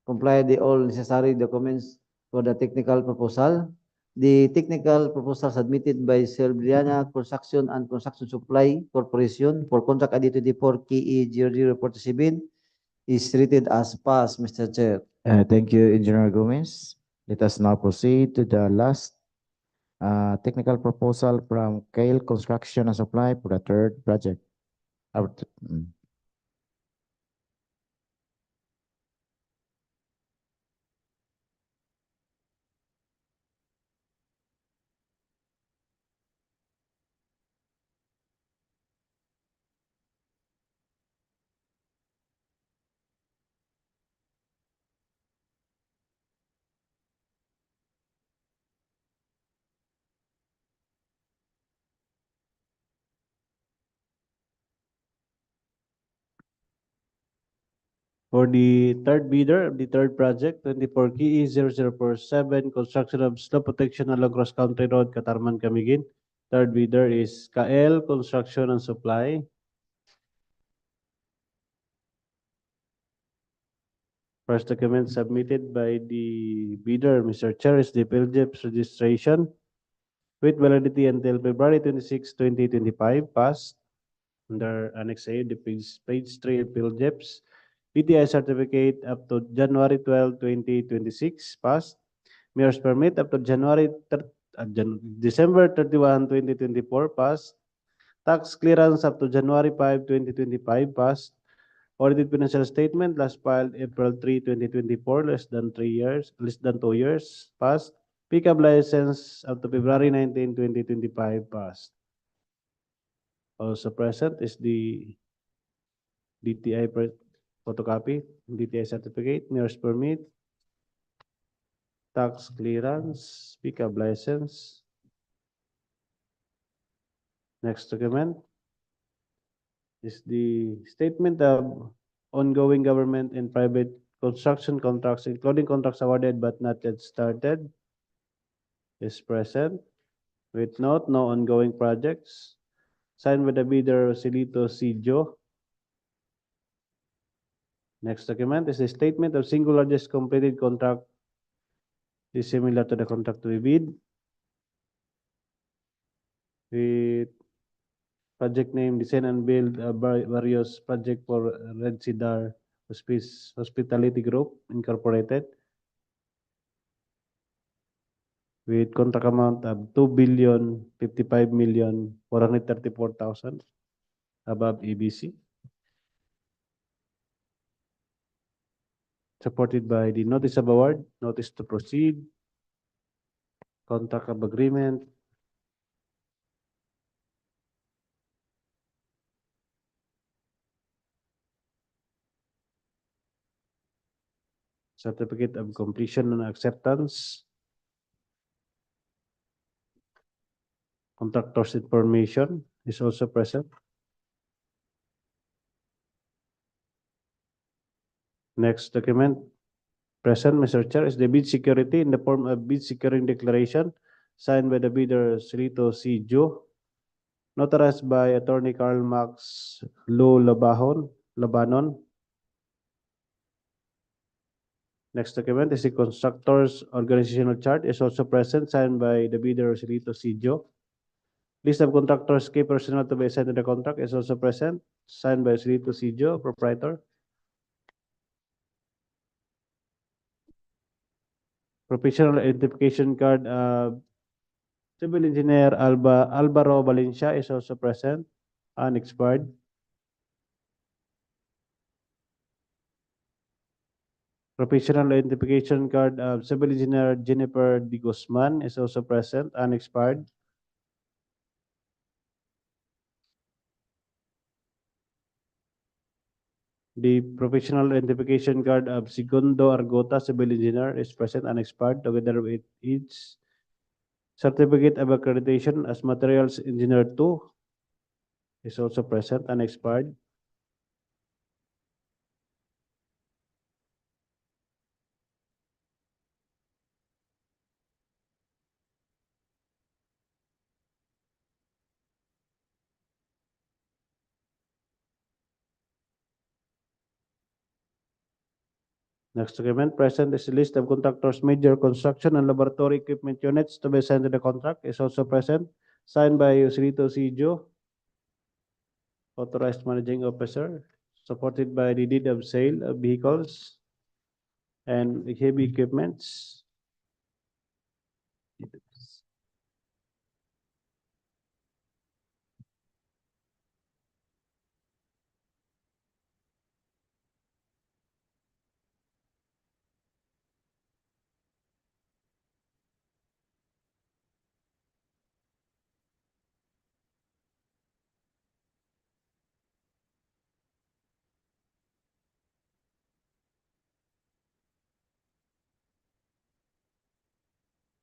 complied the all necessary documents for the technical proposal, the technical proposal submitted by Selbriana Construction and Construction Supply Corporation for contract ID 24 KE 0047 is treated as passed, Mr. Chair. Thank you, Engineer Gomez. Let us now proceed to the last technical proposal from Kale Construction and Supply for the third project. For the third bidder of the third project, 24 KE 0047, construction of slope protection along Cross Country Road, Catarman, Camiguin. Third bidder is KL Construction and Supply. First document submitted by the bidder, Mr. Chair, is the PLJEP's registration with validity until February 26, 2025, passed. Under Annex A, the page 3 PLJEP's DTI certificate up to January 12, 2026, passed. Mayor's permit up to December 31, 2024, passed. Tax clearance up to January 5, 2025, passed. Audited financial statement last filed April 3, 2024, less than 2 years, passed. Pickup license up to February 19, 2025, passed. Also present is the DTI photocopy, DTI certificate, mayor's permit, tax clearance, pickup license. Next document is the statement of ongoing government and private construction contracts, including contracts awarded but not yet started, is present. With note, no ongoing projects. Signed by the bidder, Silito Sijo. Next document is a statement of single largest completed contract is similar to the contract we bid. With project name, design and build various project for Red Cedar Hospitality Group Incorporated. With contract amount of 2,055,434,000 above EBC. Supported by the notice of award, notice to proceed, contract of agreement, certificate of completion and acceptance, contractor's information is also present. Next document present, Mr. Chair, is the bid security in the form of bid securing declaration signed by the bidder Silito C. Joe, notarized by Attorney Carl Max Lou Labanon. Next document is the constructor's organizational chart is also present, signed by the bidder Silito C. Joe. List of contractors, key personnel to be assigned to the contract is also present, signed by Silito C. Joe, proprietor. Professional identification card, civil engineer Alvaro Valencia is also present, unexpired. Professional identification card of civil engineer Jennifer D. Guzman is also present, unexpired. The professional identification card of Segundo Argota, civil engineer, is present, unexpired, together with each certificate of accreditation as materials engineer 2 is also present, unexpired. Next document present is a list of contractors, major construction and laboratory equipment units to be assigned to the contract is also present, signed by Yosilito Sijo, authorized managing officer, supported by the deed of sale of vehicles and heavy equipments.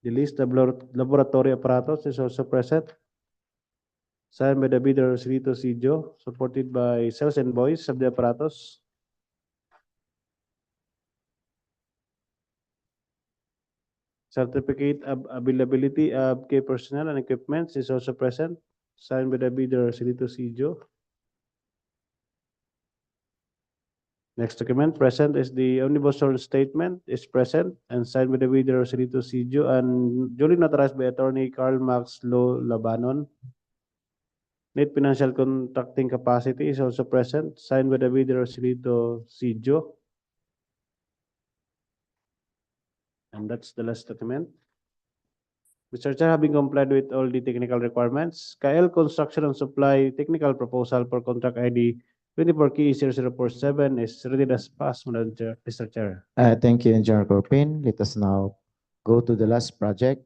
The list of laboratory apparatus is also present, signed by the bidder Yosilito Sijo, supported by sales invoice of the apparatus. Certificate of availability of key personnel and equipment is also present, signed by the bidder Yosilito Sijo. Next document present is the omnibus statement is present and signed by the bidder Yosilito Sijo and duly notarized by Attorney Carl Max Lo Labanon. Net financial contracting capacity is also present, signed by the bidder Yosilito Sijo. And that's the last document. Mr. Chair, having complied with all the technical requirements, KL Construction and Supply technical proposal for contract ID 24K0047 is ready as passed, Mr. Chair. Thank you, Engineer Corpin. Let us now go to the last project,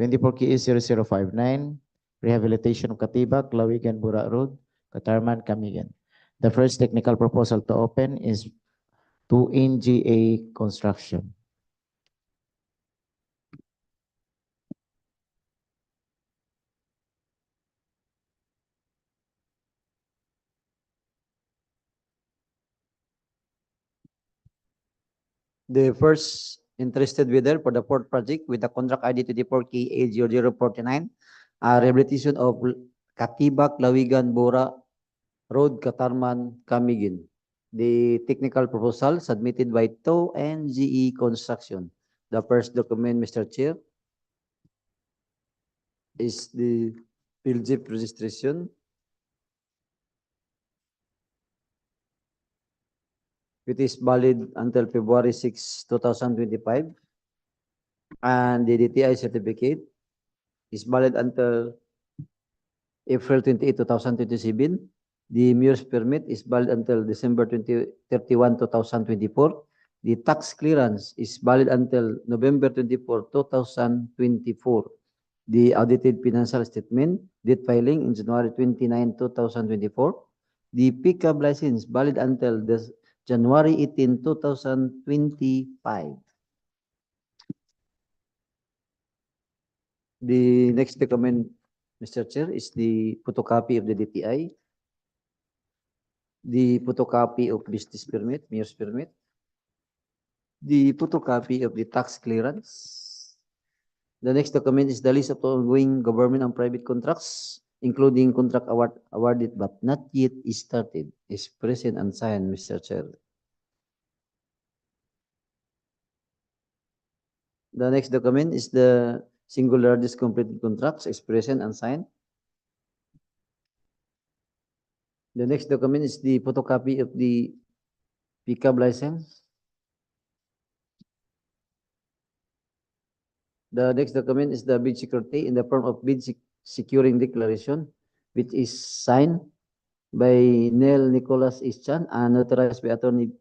24K0059, Rehabilitation of Catibac, Lawigan, Bura Road, Catarman, Camiguin. The first technical proposal to open is to NGA Construction. The first interested bidder for the fourth project with the contract ID 24KA0049, rehabilitation of Catibac, Lawigan, Bura Road, Catarman, Camiguin. The technical proposal submitted by TO and GE Construction. The first document, Mr. Chair, is the PhilJIP registration, which is valid until February 6, 2025. And the DTI certificate is valid until April 28, 2027. The mayor's permit is valid until December 31, 2024. The tax clearance is valid until November 24, 2024. The audited financial statement, date filing in January 29, 2024. The pickup license valid until January 18, 2025. The next document, Mr. Chair, is the photocopy of the DTI, the photocopy of business permit, mayor's permit, the photocopy of the tax clearance. The next document is the list of ongoing government and private contracts, including contract awarded but not yet started, is present and signed, Mr. Chair. The next document is the single largest completed contracts, is present and signed. The next document is the photocopy of the pickup license. The next document is the bid security in the form of bid securing declaration, which is signed by Nel Nicholas Ischan and notarized by Attorney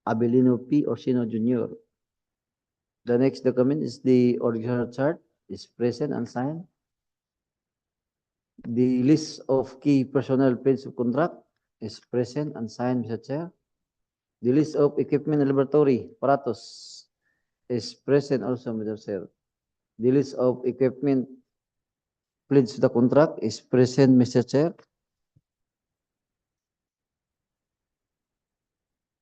Abelino P. Orsino Jr. The next document is the original chart, is present and signed. The list of key personnel paid of contract is present and signed, Mr. Chair. The list of equipment and laboratory apparatus is present also, Mr. Chair. The list of equipment pledged to the contract is present, Mr. Chair.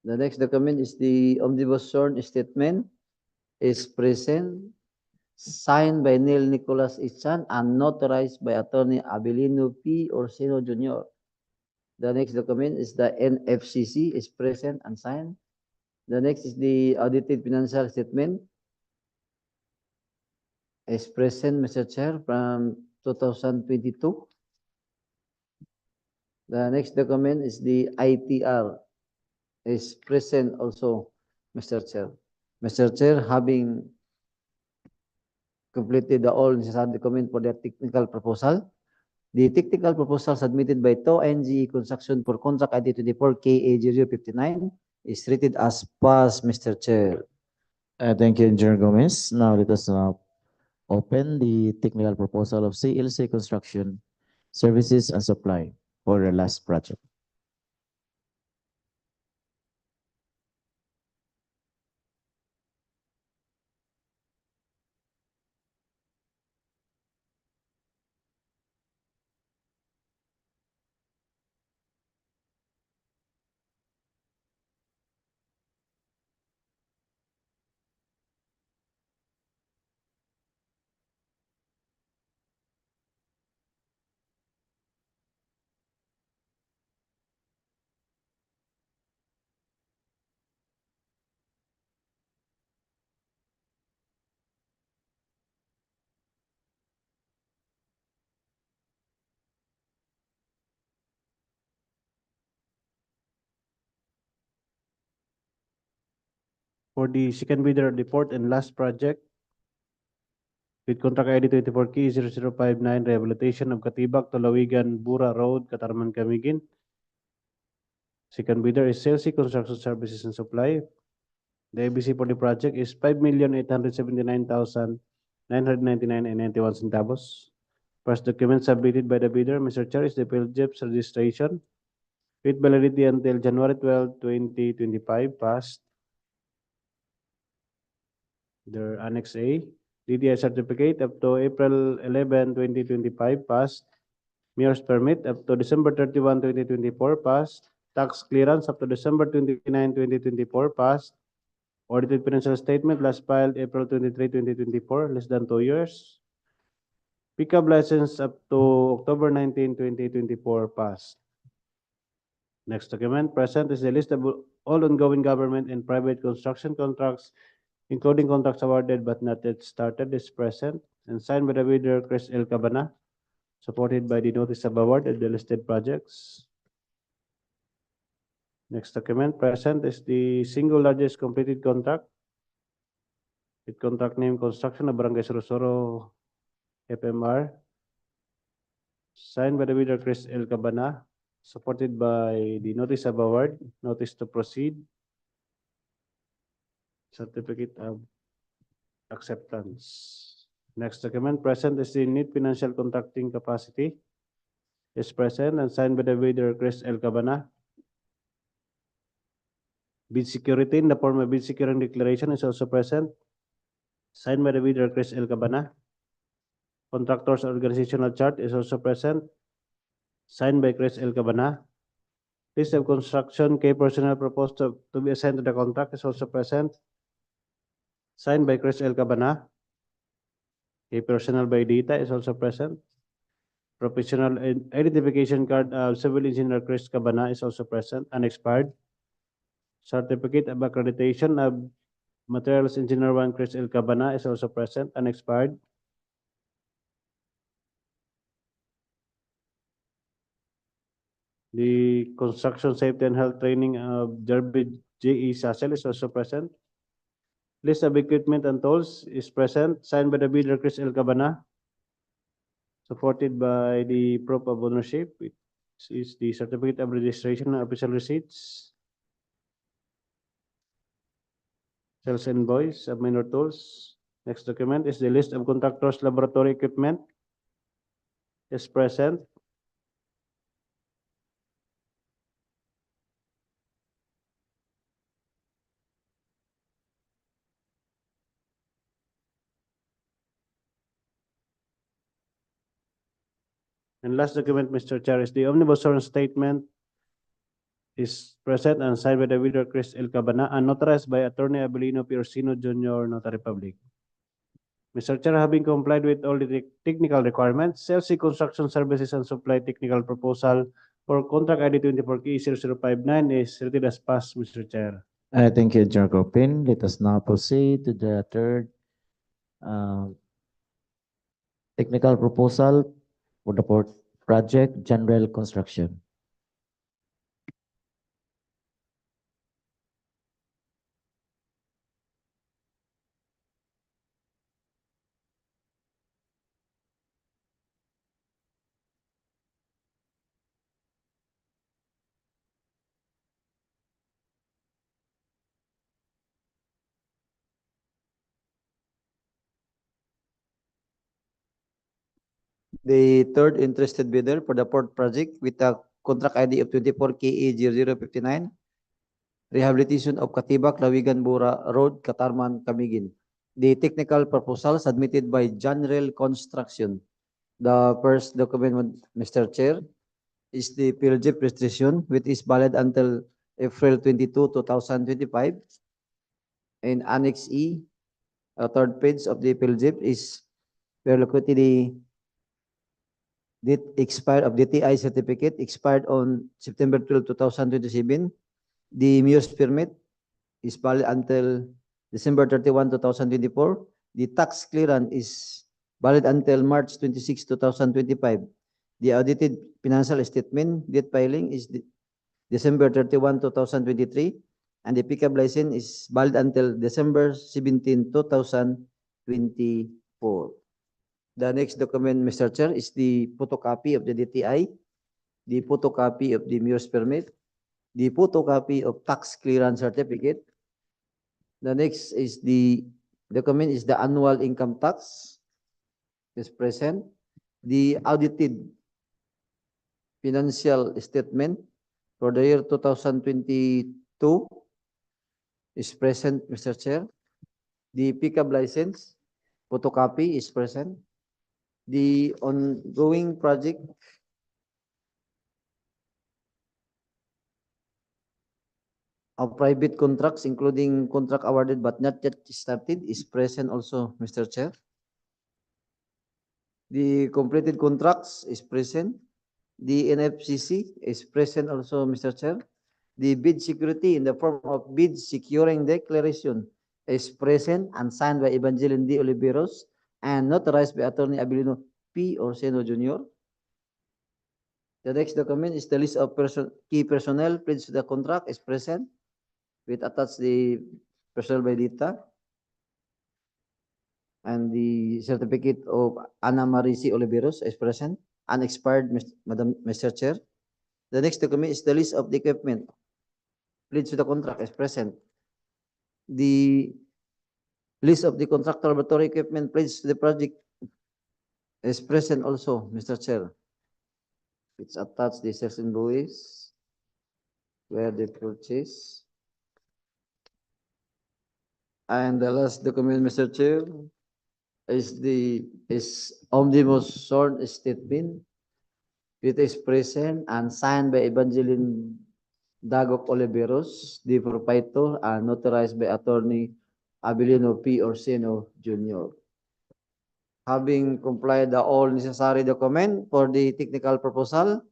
The next document is the omnibus sworn statement, is present, signed by Neil Nicholas Ichan and notarized by Attorney Abelino P. Orsino Jr. The next document is the NFCC, is present and signed. The next is the audited financial statement, is present, Mr. Chair, from 2022. The next document is the ITR, is present also, Mr. Chair. Mr. Chair, having completed the all necessary document for the technical proposal, the technical proposal submitted by TO NG Construction for contract ID 24KA0059 is treated as passed, Mr. Chair. Thank you, Engineer Gomez. Now let us open the technical proposal of CLC Construction Services and Supply for the last project. For the second bidder of the fourth and last project, with contract ID 24K0059, Rehabilitation of Catibac to Lawigan, Bura Road, Catarman, Camiguin. Second bidder is CLC Construction Services and Supply. The ABC for the project is 5,879,999.91. First document submitted by the bidder, Mr. Chair, is the PhilJIP registration with validity until January 12, 2025, passed. The Annex A, DTI certificate up to April 11, 2025, passed. Mayor's permit up to December 31, 2024, passed. Tax clearance up to December 29, 2024, passed. Audited financial statement last filed April 23, 2024, less than 2 years. Pickup license up to October 19, 2024 passed. Next document present is a list of all ongoing government and private construction contracts, including contracts awarded but not yet started, is present and signed by the bidder Chris L. Cabana, supported by the notice of award and the listed projects. Next document present is the single largest completed contract with contract name construction of Barangay Sorosoro FMR, signed by the bidder Chris L. Cabana, supported by the notice of award, notice to proceed, certificate of acceptance. Next document present is the net financial contracting capacity, is present and signed by the bidder Chris L. Cabana. Bid security in the form of bid securing declaration is also present, signed by the bidder Chris L. Cabana. Contractors organizational chart is also present, signed by Chris L. Cabana. List of construction key personnel proposed to be assigned to the contract is also present, signed by Chris L. Cabana. Key personnel by data is also present. Professional identification card of Civil Engineer Chris Cabana is also present, unexpired. Certificate of accreditation of Materials Engineer 1 Chris L. Cabana is also present, unexpired. The construction safety and health training of Jerby J.E. Sassel is also present. List of equipment and tools is present, signed by the bidder Chris L. Cabana, supported by the proof of ownership, which is the certificate of registration and official receipts, sales invoice of minor tools. Next document is the list of contractors' laboratory equipment is present. And last document, Mr. Chair, is the omnibus sworn statement is present and signed by the bidder Chris L. Cabana and notarized by Attorney Abelino P. Orsino Jr., Notary Public. Mr. Chair, having complied with all the technical requirements, CLC Construction Services and Supply Technical Proposal for Contract ID 24K0059 is rated as passed, Mr. Chair. Thank you, Engineer Cropin. Let us now proceed to the third technical proposal for the port project general construction. The third interested bidder for the port project with a contract ID of 24KA0059, Rehabilitation of Catibac, Lawigan, Bura Road, Catarman, Camiguin. The technical proposal submitted by General Construction. The first document, Mr. Chair, is the PLJIP registration, which is valid until April 22, 2025. And Annex E, third page of the PLJIP is where located the expired of DTI certificate expired on September 12, 2027. The mayor's permit is valid until December 31, 2024. The tax clearance is valid until March 26, 2025. The audited financial statement date filing is December 31, 2023. And the pickup license is valid until December 17, 2024. The next document, Mr. Chair, is the photocopy of the DTI, the photocopy of the mayor's permit, the photocopy of tax clearance certificate. The next is the document is the annual income tax is present. The audited financial statement for the year 2022 is present, Mr. Chair. The pickup license photocopy is present. The ongoing project of private contracts, including contract awarded but not yet started, is present also, Mr. Chair. The completed contracts is present. The NFCC is present also, Mr. Chair. The bid security in the form of bid securing declaration is present and signed by Evangeline D. Oliveros and notarized by Attorney Abilino P. Orseno Jr. The next document is the list of key personnel pledged to the contract is present with attached the personnel by data and the certificate of Ana Marie C. Oliveros is present, unexpired, Mr. Chair. The next document is the list of the equipment pledged to the contract is present. The list of the contractor laboratory equipment pledged to the project is present also, Mr. Chair. It's attached the sales invoice where they purchase. And the last document, Mr. Chair, is omnibus sworn statement. It is present and signed by Evangeline Dagok Oliveros, the proprietor, and notarized by Attorney Abilino P. Orseno Jr. Having complied the all necessary document for the technical proposal,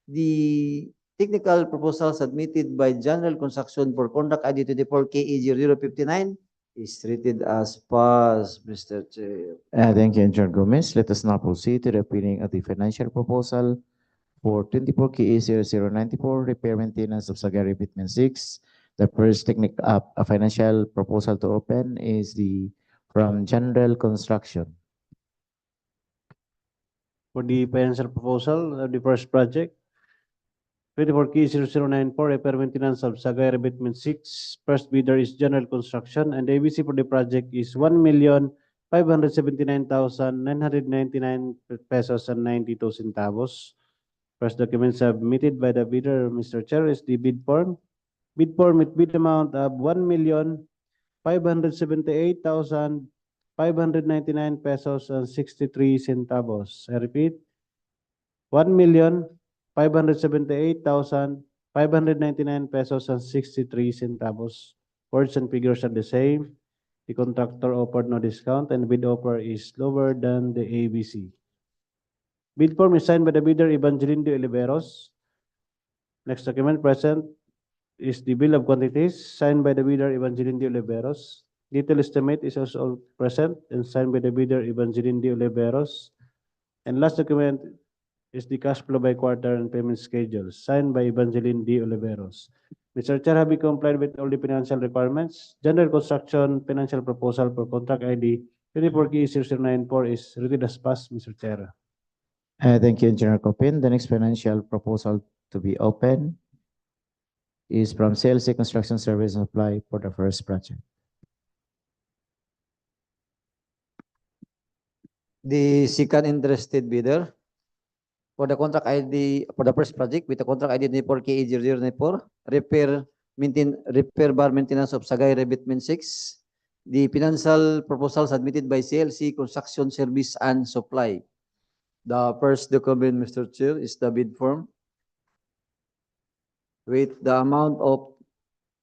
the technical proposal submitted by General Construction for Contract ID 24KE0059 is treated as passed, Mr. Chair. Thank you, Engineer Gomez. Let us now proceed to the opinion of the financial proposal for 24 KE 0094, repair maintenance of Sagay Revetment 6. The first financial proposal to open is from General Construction. For the financial proposal of the first project, 24K0094, repair maintenance of Sagay Revetment 6. First bidder is General Construction, and the ABC for the project is 1,579,999 pesos and 92 centavos. First document submitted by the bidder, Mr. Chair, is the bid form. Bid form with bid amount of 1,578,599 pesos and 63 centavos. I repeat, 1,578,599 pesos and 63 centavos. Words and figures are the same. The contractor offered no discount and bid offer is lower than the ABC. Bid form is signed by the bidder Evangeline D. Oliveros. Next document present is the bill of quantities signed by the bidder Evangeline D. Oliveros. Detail estimate is also present and signed by the bidder Evangeline D. Oliveros. And last document is the cash flow by quarter and payment schedule signed by Evangeline D. Oliveros. Mr. Chair, have you complied with all the financial requirements? General Construction financial proposal for contract ID 24K0094 is read as passed, Mr. Chair. Thank you, Engineer Copin. The next financial proposal to be open is from CLC Construction Service and Supply for the first project. The second interested bidder for the contract ID for the first project with the contract ID 24KE0094, repair bar maintenance of Sagay Revetment 6. The financial proposal submitted by CLC Construction Service and Supply. The first document, Mr. Chair, is the bid form with the amount of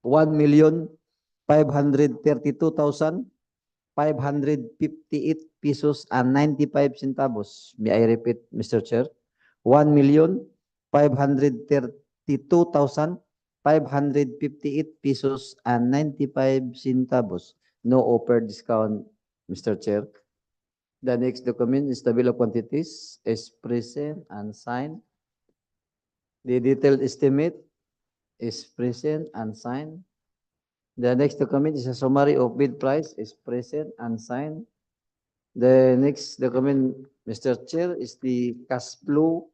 1,532,558 pesos and 95 centavos. May I repeat, Mr. Chair? 1,532,558 pesos and 95 centavos. No offer discount, Mr. Chair. The next document is the bill of quantities is present and signed. The detailed estimate is present and signed. The next document is a summary of bid price is present and signed. The next document, Mr. Chair, is the cash flow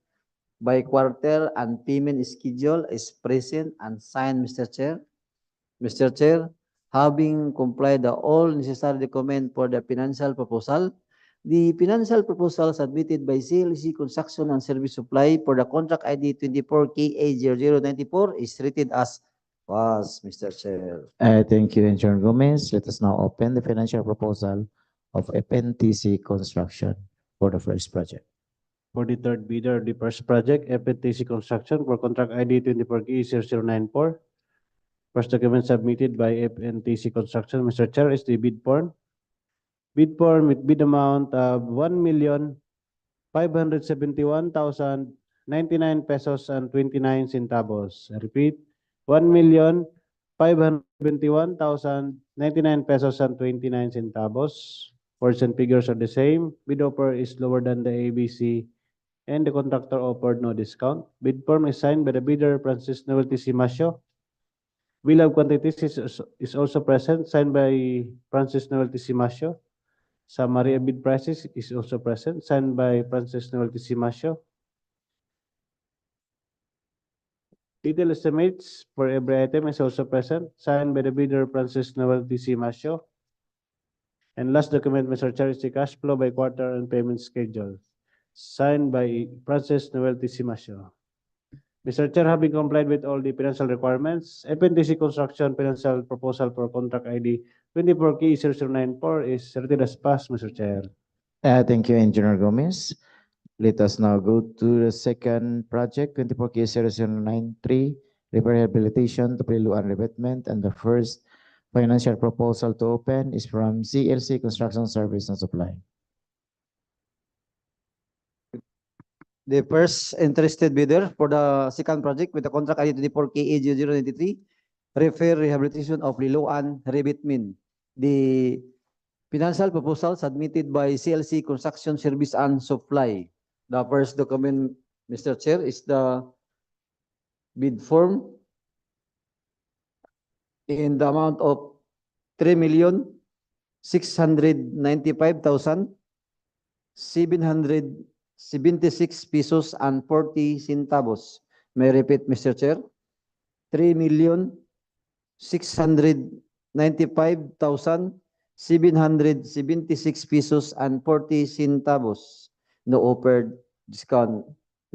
by quarter and payment schedule is present and signed, Mr. Chair. Mr. Chair, having complied the all necessary document for the financial proposal, the financial proposal submitted by CLC Construction and Service Supply for the contract ID 24KA0094 is treated as passed, Mr. Chair. Thank you, Engineer Gomez. Let us now open the financial proposal of FNTC Construction for the first project. For the third bidder, the first project, FNTC Construction for contract ID 24K0094. First document submitted by FNTC Construction, Mr. Chair, is the bid form. Bid form with bid amount of 1,571,099 pesos and 29 centavos. I repeat, 1,571,099 pesos and 29 centavos. Words and figures are the same. Bid offer is lower than the ABC, and the contractor offered no discount. Bid form is signed by the bidder, Francis Noel T. Simasio. Bill of quantities is also present, signed by Francis Noel T. Simasio. Summary of bid prices is also present, signed by Francis Noel T. Simasio. Detailed estimates for every item is also present, signed by the bidder, Francis Noel T. Simasio. And last document, Mr. Chair, is the cash flow by quarter and payment schedule, signed by Francis Noel T. Simasio. Mr. Chair, having complied with all the financial requirements, FNTC Construction Financial Proposal for Contract ID 24K0094 is certified as passed, Mr. Chair. Thank you, Engineer Gomez. Let us now go to the second project, 24K0093, Rehabilitation to Liloan Revetment, and the first financial proposal to open is from CLC Construction Service and Supply. The first interested bidder for the second project with the contract ID 24KA0093, Rehabilitation of Liloan Revetment. The financial proposal submitted by CLC Construction Service and Supply. The first document, Mr. Chair, is the bid form in the amount of 3,695,776 pesos and 40 centavos. May I repeat, Mr. Chair? 3,695,776 pesos and 40 centavos. No offered discount,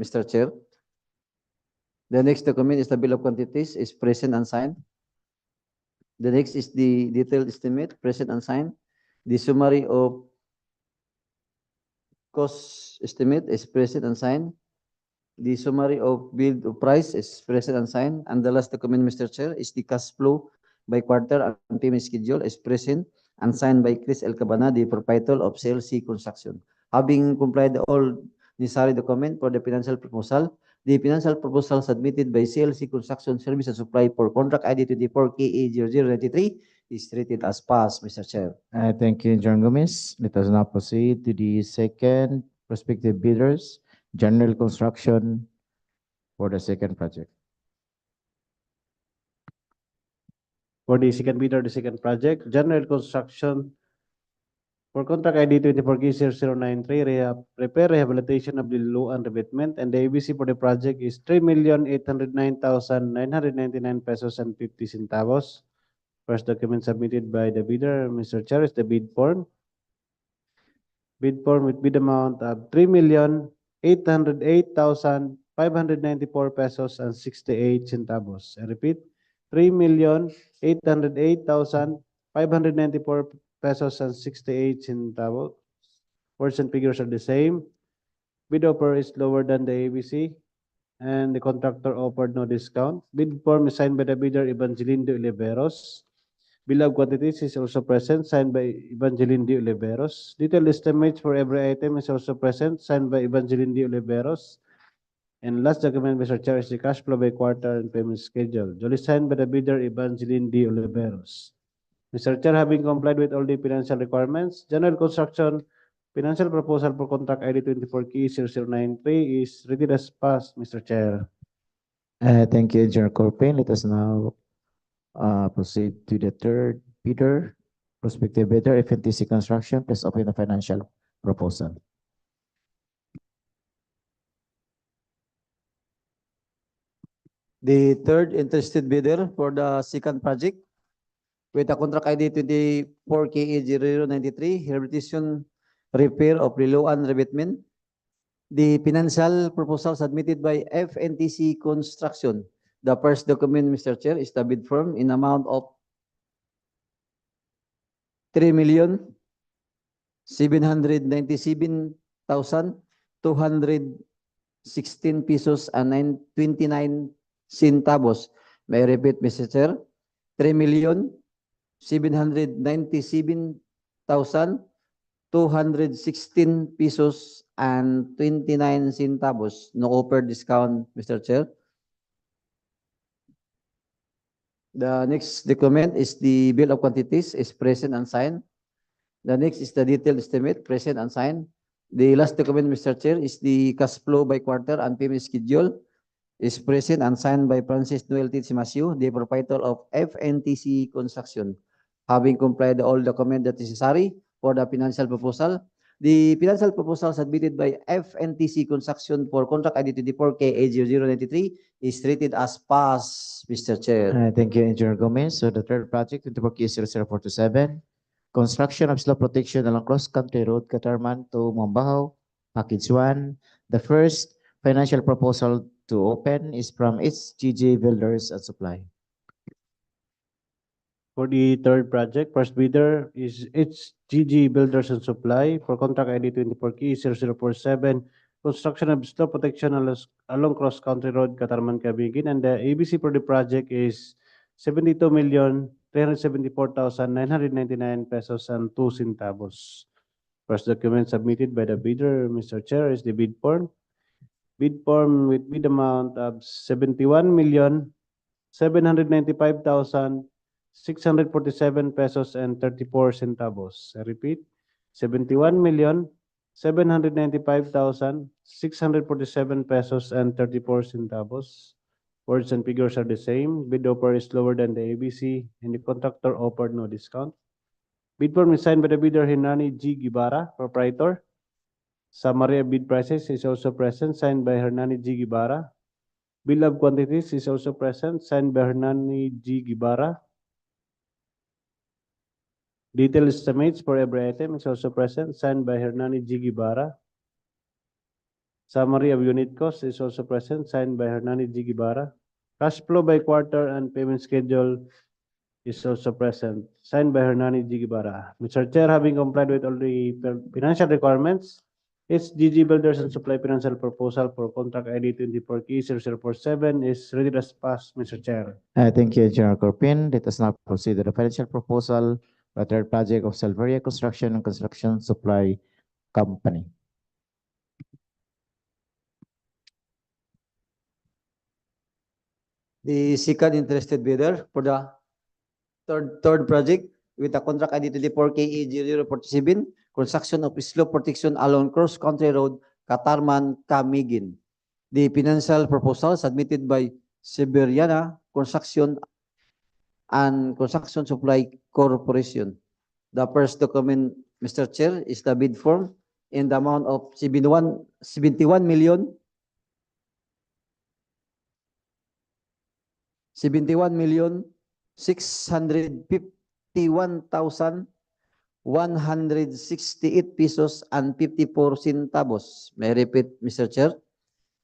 Mr. Chair. The next document is the bill of quantities, is present and signed. The next is the detailed estimate, present and signed. The summary of cost estimate is present and signed. The summary of bid of price is present and signed. And the last document, Mr. Chair, is the cash flow by quarter and payment schedule is present and signed by Chris L. Cabana, the proprietor of CLC Construction. Having complied all necessary document for the financial proposal, the financial proposal submitted by CLC Construction Service and Supply for contract ID 24KA0093 is treated as passed, Mr. Chair. Thank you, Engineer Gomez. Let us now proceed to the second prospective bidders, General Construction, for the second project. For the second bidder, the second project, General Construction for contract ID 24K0093, repair rehabilitation of the Liloan Revetment, and the ABC for the project is 3,809,999 pesos and 50 centavos. First document submitted by the bidder, Mr. Chair, is the bid form. Bid form with bid amount of 3,808,594 pesos and 68 centavos. I repeat, 3,808,594 pesos and 68 centavos. Words and figures are the same. Bid offer is lower than the ABC, and the contractor offered no discount. Bid form is signed by the bidder, Evangeline de Oliveros. Bill of quantities is also present, signed by Evangeline de Oliveros. Detailed estimates for every item is also present, signed by Evangeline de Oliveros. And last document, Mr. Chair, is the cash flow by quarter and payment schedule, duly signed by the bidder, Evangeline de Oliveros. Mr. Chair, having complied with all the financial requirements, General Construction financial proposal for contract ID 24K0093 is ready as passed, Mr. Chair. Thank you, Engineer Corpin. Let us now proceed to the third bidder, prospective bidder, FNTC Construction. Please open the financial proposal. The third interested bidder for the second project with the contract ID 24KA0093, Rehabilitation Repair of Liloan Revetment. The financial proposal submitted by FNTC Construction. The first document, Mr. Chair, is the bid form in amount of 3,797,216 pesos and 29 centavos. May I repeat, Mr. Chair? 3,797,216 pesos and 29 centavos. No offer discount, Mr. Chair. The next document is the bill of quantities is present and signed. The next is the detailed estimate, present and signed. The last document, Mr. Chair, is the cash flow by quarter and payment schedule is present and signed by Francis Noel T. Simasio, the proprietor of FNTC Construction, having complied all documents that is necessary for the financial proposal. The financial proposal submitted by FNTC Construction for contract ID 24K-0093 is rated as pass, Mr. Chair. Thank you, Engineer Gomez. So the third project, 24K-00427, construction of slope protection along cross-country road, Catarman to Mambajao, Package 1. The first financial proposal to open is from HGG Builders and Supply. For the third project, first bidder is HGG Builders and Supply for contract ID 24K-0047, construction of slope protection along cross-country road, Catarman, Camiguin, and the ABC for the project is 72,374,999 pesos and 2 centavos. First document submitted by the bidder, Mr. Chair, is the bid form. Bid form with bid amount of 71,795,647 pesos and 34 centavos. I repeat, 71,795,647 pesos and 34 centavos. Words and figures are the same. Bid offer is lower than the ABC, and the contractor offered no discount. Bid form is signed by the bidder Hernani G. Guevara, proprietor. Summary of bid prices is also present, signed by Hernani G. Guevara. Bill of quantities is also present, signed by Hernani G. Guevara. Detailed estimates for every item is also present, signed by Hernani G. Guevara. Summary of unit cost is also present, signed by Hernani G. Guevara. Cash flow by quarter and payment schedule is also present, signed by Hernani G. Guevara. Mr. Chair, having complied with all the financial requirements, HGG Builders and Supply financial proposal for contract ID 24K-0047 is ready as passed, Mr. Chair. Thank you, Engineer Corpin. Let us now proceed to the financial proposal for the third project of Salvaria Construction and Construction Supply Company. The second interested bidder for the third project with a contract ID 24KE0047, construction of slope protection along cross-country road, Catarman, Camiguin. The financial proposal submitted by Siberiana Construction and Construction Supply Corporation. The first document, Mr. Chair, is the bid form in the amount of 71,651,168 pesos and 54 centavos. May I repeat, Mr. Chair?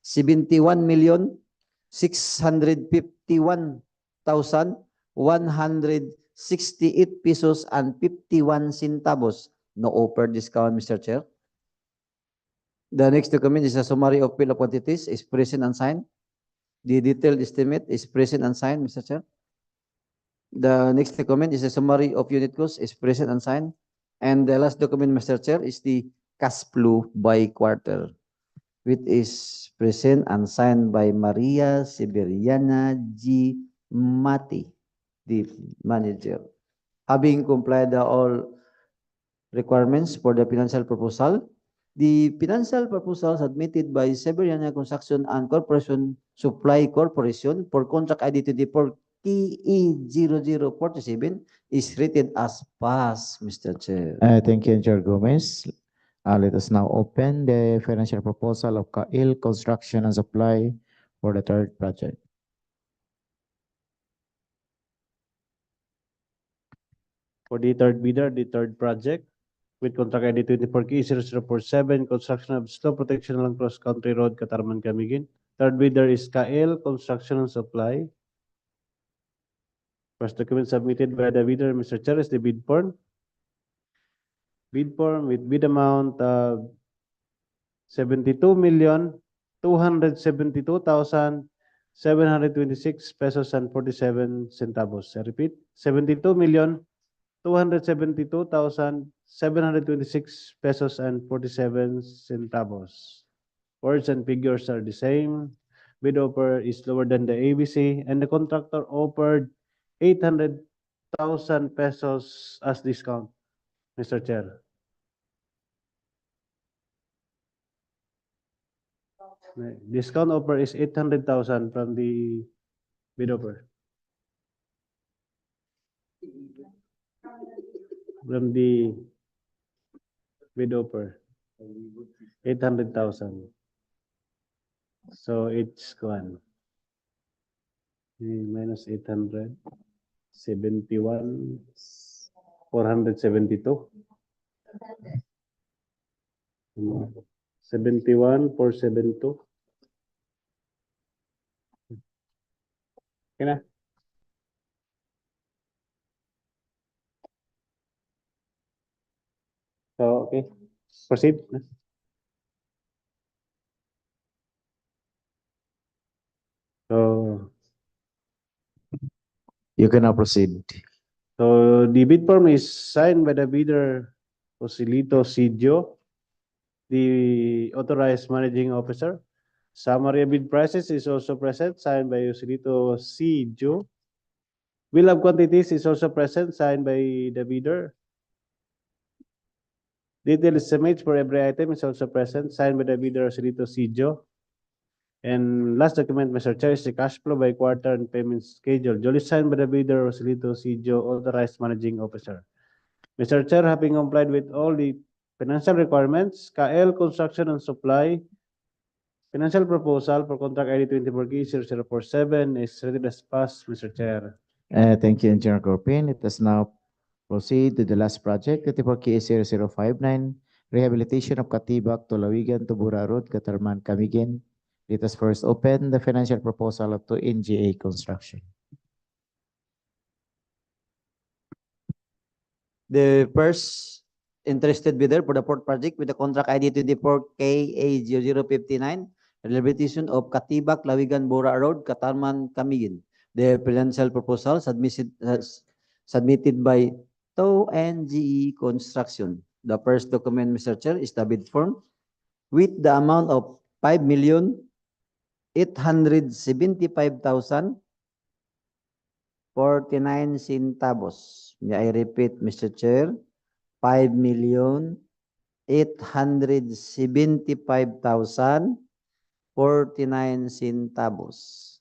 71,651,168 pesos and 51 centavos. No offer discount, Mr. Chair. The next document is a summary of bill of quantities is present and signed. The detailed estimate is present and signed, Mr. Chair. The next document is a summary of unit cost is present and signed. And the last document, Mr. Chair, is the cash flow by quarter, which is present and signed by Maria Siberiana G. Mati, the manager. Having complied all requirements for the financial proposal, the financial proposal submitted by Siberiana Construction and Corporation Supply Corporation for contract ID 24KE0047 is rated as pass, Mr. Chair. Thank you, Engineer Gomez. Let us now open the financial proposal of Kail Construction and Supply for the third project. For the third bidder, the third project, with contract ID 24K-0047, construction of slope protection along cross-country road, Catarman, Camiguin. Third bidder is Kail Construction and Supply. First document submitted by the bidder, Mr. Chair, is the bid form. Bid form with bid amount of 72,272,999 pesos and 47 centavos. I repeat, 72,272,726 pesos and 47 centavos. Words and figures are the same. Bid offer is lower than the ABC, and the contractor offered 800,000 pesos as discount, Mr. Chair. Discount offer is 800,000 from the bid offer. From the bid offer, 800,000. So it's gone. Minus 800, 71, 472. 71, 472. Okay na? So, okay. Proceed. So, You can now proceed. so the bid form is signed by the bidder, Joselito Sidio, the authorized managing officer. Summary of bid prices is also present, signed by Joselito Sidio. Bill of quantities is also present, signed by the bidder. Detailed estimates for every item is also present, signed by the bidder, Joselito Sidio. And last document, Mr. Chair, is the cash flow by quarter and payment schedule, duly signed by the bidder, Joselito Sidio, authorized managing officer. Mr. Chair, having complied with all the financial requirements, KL Construction and Supply financial proposal for contract ID 24K0047 is ready as passed, Mr. Chair. Thank you, Engineer Corpin. Let us now proceed to the last project, 24K0059, Rehabilitation of Catibac to Lawigan to Bura Road, Catarman, Camiguin. Let us first open the financial proposal of to NGA Construction. The first interested bidder for the port project with the contract ID 24KA0059, rehabilitation of Catibac, Lawigan, Bura Road, Catarman, Camiguin. The financial proposal submitted by TOW NGE Construction. The first document, Mr. Chair, is the bid form with the amount of 5,875,049 centavos. May I repeat, Mr. Chair? 5,875,049 centavos.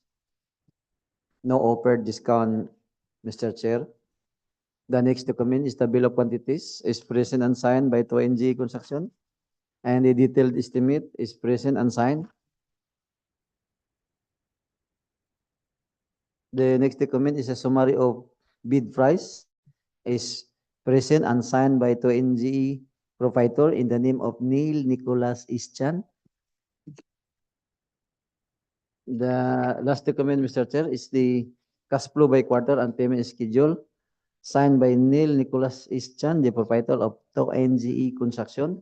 No offered discount, Mr. Chair. The next document is the bill of quantities is present and signed by TONG Construction, and the detailed estimate is present and signed. The next document is a summary of bid price is present and signed by TONG provider in the name of Neil Nicholas Ischan. The last document, Mr. Chair, is the cash flow by quarter and payment schedule signed by Neil Nicholas Ischan, the proprietor of TONG Construction.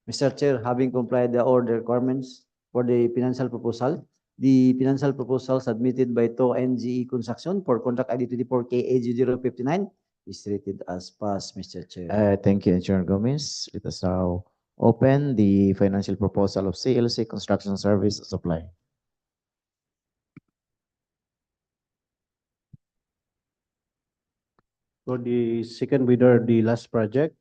Mr. Chair, having complied the order requirements for the financial proposal, the financial proposal submitted by TONG Construction for contract ID 24KA0059 is rated as passed, Mr. Chair. Thank you, Engineer Gomez. Let us now open the financial proposal of CLC Construction Service Supply. For the second bidder, the last project,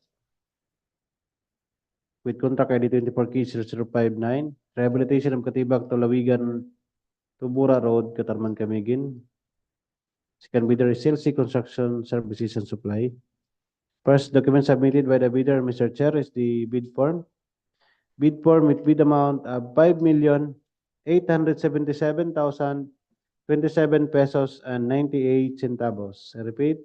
with contract ID 24K0059, rehabilitation of Catibac to Lawigan to Bura Road, Catarman, Camiguin. Second bidder is CLC Construction Services and Supply. First document submitted by the bidder, Mr. Chair, is the bid form. Bid form with bid amount of 5,877,027 pesos and 98 centavos. I repeat,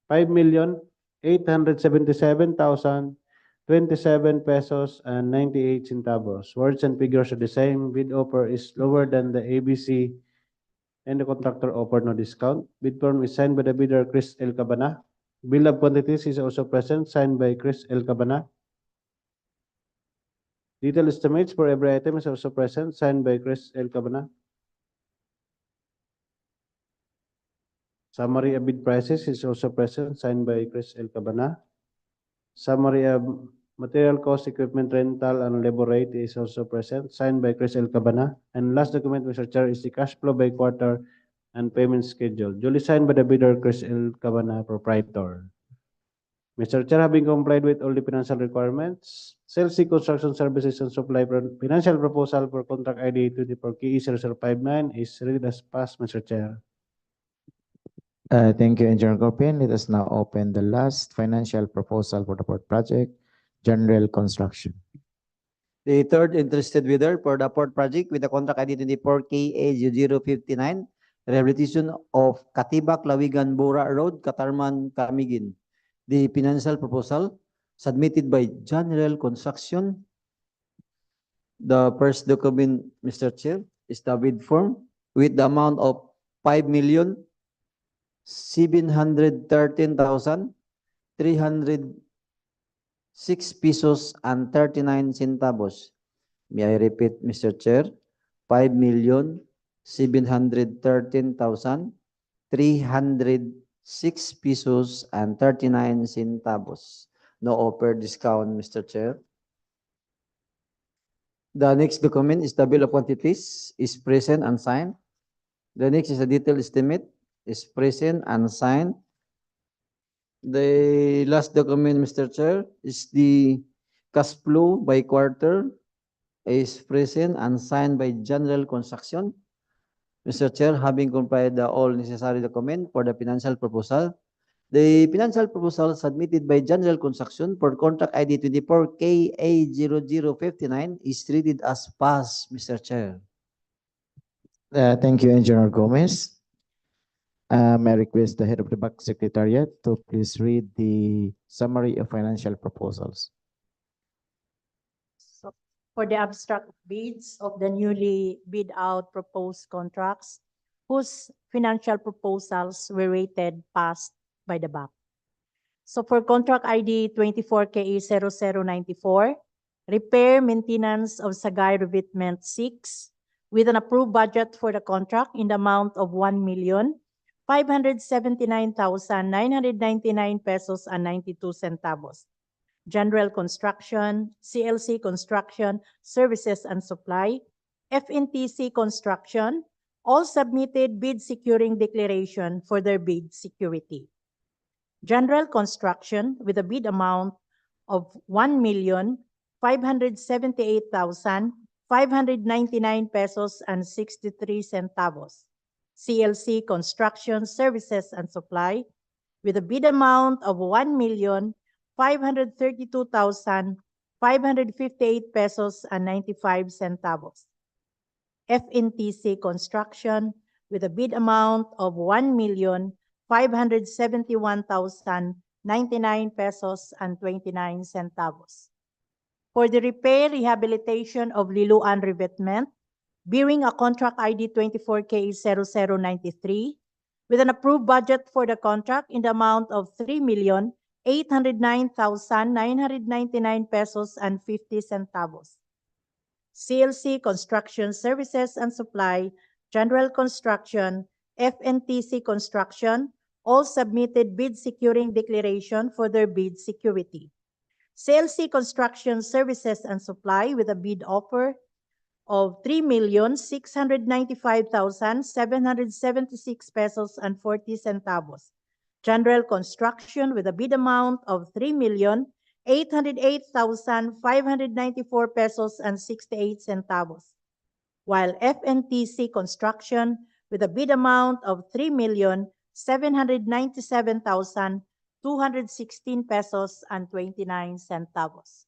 5,877,027 pesos and 98 centavos. Words and figures are the same. Bid offer is lower than the ABC and the contractor offered no discount. Bid form is signed by the bidder, Chris L. Cabana. Bill of quantities is also present, signed by Chris L. Cabana. Detailed estimates for every item is also present, signed by Chris L. Cabana. Summary of bid prices is also present, signed by Chris L. Cabana. Summary of material cost, equipment rental, and labor rate is also present, signed by Chris L. Cabana. And last document, Mr. Chair, is the cash flow by quarter and payment schedule, duly signed by the bidder, Chris L. Cabana, proprietor. Mr. Chair, having complied with all the financial requirements, CLC Construction Services and Supply financial proposal for contract ID 24KE0059 is read as passed, Mr. Chair. Thank you, Engineer Corpin. Let us now open the last financial proposal for the port project, general construction. The third interested bidder for the port project with the contract ID 24KA0059, rehabilitation of Catibac, Lawigan, Bura Road, Catarman, Camiguin. The financial proposal submitted by General Construction. The first document, Mr. Chair, is the bid form with the amount of 5,713,306 pesos and 39 centavos. May I repeat, Mr. Chair? 5,713,306 pesos and 39 centavos. No offer discount, Mr. Chair. The next document is the bill of quantities, is present and signed. The next is a detailed estimate, is present and signed. The last document, Mr. Chair, is the cash flow by quarter, is present and signed by General Construction. Mr. Chair, having complied the all necessary document for the financial proposal, the financial proposal submitted by General Construction for contract ID 24KA0059 is treated as passed, Mr. Chair. Thank you, Engineer Gomez. May I request the head of the back secretariat to please read the summary of financial proposals. So, for the abstract bids of the newly bid out proposed contracts, whose financial proposals were rated passed by the BAC. So for contract ID 24KE0094, repair maintenance of Sagay Revetment 6, with an approved budget for the contract in the amount of 1,579,999 pesos and 92 centavos. General Construction, CLC Construction Services and Supply, FNTC Construction, all submitted bid securing declaration for their bid security. General Construction with a bid amount of 1,578,599 pesos and 63 centavos. CLC Construction Services and Supply with a bid amount of 1,532,558 pesos and 95 centavos. FNTC Construction with a bid amount of 1,571,099 pesos and 29 centavos. For the repair rehabilitation of Liloan Revetment, bearing a contract ID 24KE0093, with an approved budget for the contract in the amount of 3,809,999 pesos and 50 centavos. CLC Construction Services and Supply, General Construction, FNTC Construction, all submitted bid securing declaration for their bid security. CLC Construction Services and Supply with a bid offer of 3,695,776 pesos and 40 centavos. General Construction with a bid amount of 3,808,594 pesos and 68 centavos. While FNTC Construction with a bid amount of 3,797,216 pesos and 29 centavos.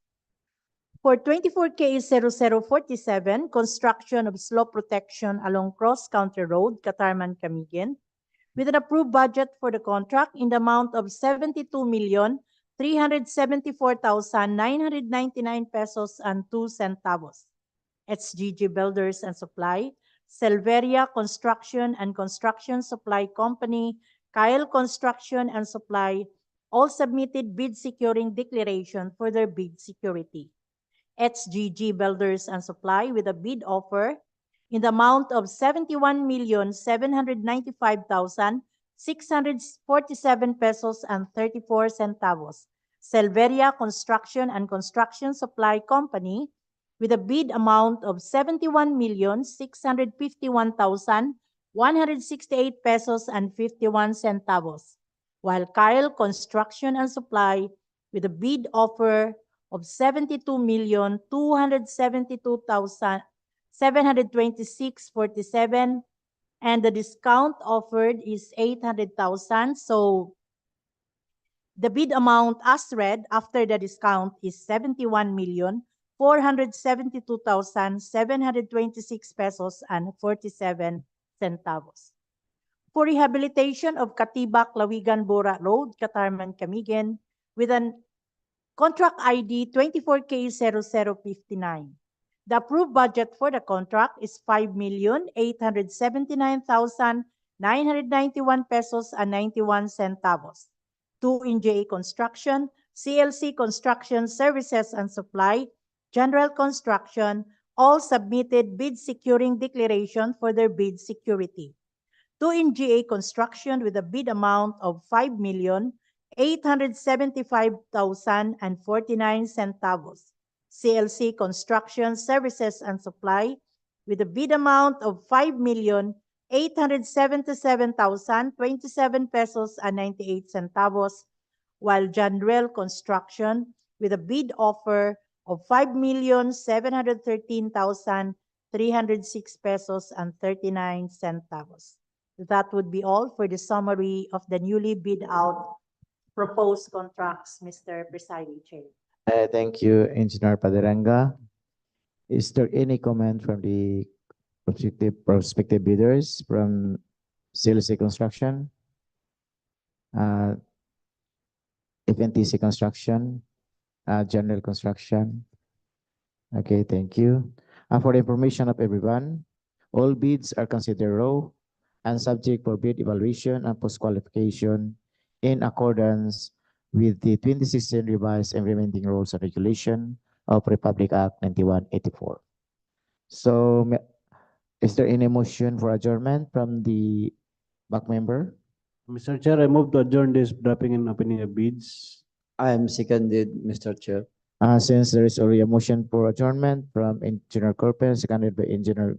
For 24KE0047, construction of slope protection along Cross Country Road, Catarman, Camiguin, with an approved budget for the contract in the amount of 72,374,999 pesos and 2 centavos. HGG Builders and Supply, Silveria Construction and Construction Supply Company, Kyle Construction and Supply, all submitted bid securing declaration for their bid security. HGG Builders and Supply with a bid offer in the amount of 647 pesos and 34 centavos. Selveria Construction and Construction Supply Company with a bid amount of 71,651,168 pesos and 51 centavos. While Kyle Construction and Supply with a bid offer of 72,272,726.47, and the discount offered is 800,000. So the bid amount as read after the discount is 71,472,726 pesos and 47 centavos. For rehabilitation of Catibac, Lawigan, Bura Road, Catarman, Camiguin, with an contract ID 24K0059. The approved budget for the contract is 5,879,991 pesos and 91 centavos. 2 NJA Construction, CLC Construction Services and Supply, General Construction, all submitted bid securing declaration for their bid security. 2 NGA Construction with a bid amount of 5,875,049 centavos. CLC Construction Services and Supply with a bid amount of 5,877,027 pesos and 98 centavos, while General Construction with a bid offer of 5,713,306 pesos and 39 centavos. That would be all for the summary of the newly bid out proposed contracts, Mr. Presiding Chair. Thank you, Engineer Paderanga. Is there any comment from the prospective bidders from CLC Construction, FNTC Construction, General Construction? Okay, thank you. For the information of everyone, all bids are considered raw and subject for bid evaluation and post-qualification in accordance with the 2016 revised implementing rules and regulation of Republic Act 9184. So, is there any motion for adjournment from the back member? Mr. Chair, I move to adjourn this drafting and opening of bids. I am seconded, Mr. Chair. Since there is already a motion for adjournment from Engineer Corpen, seconded by Engineer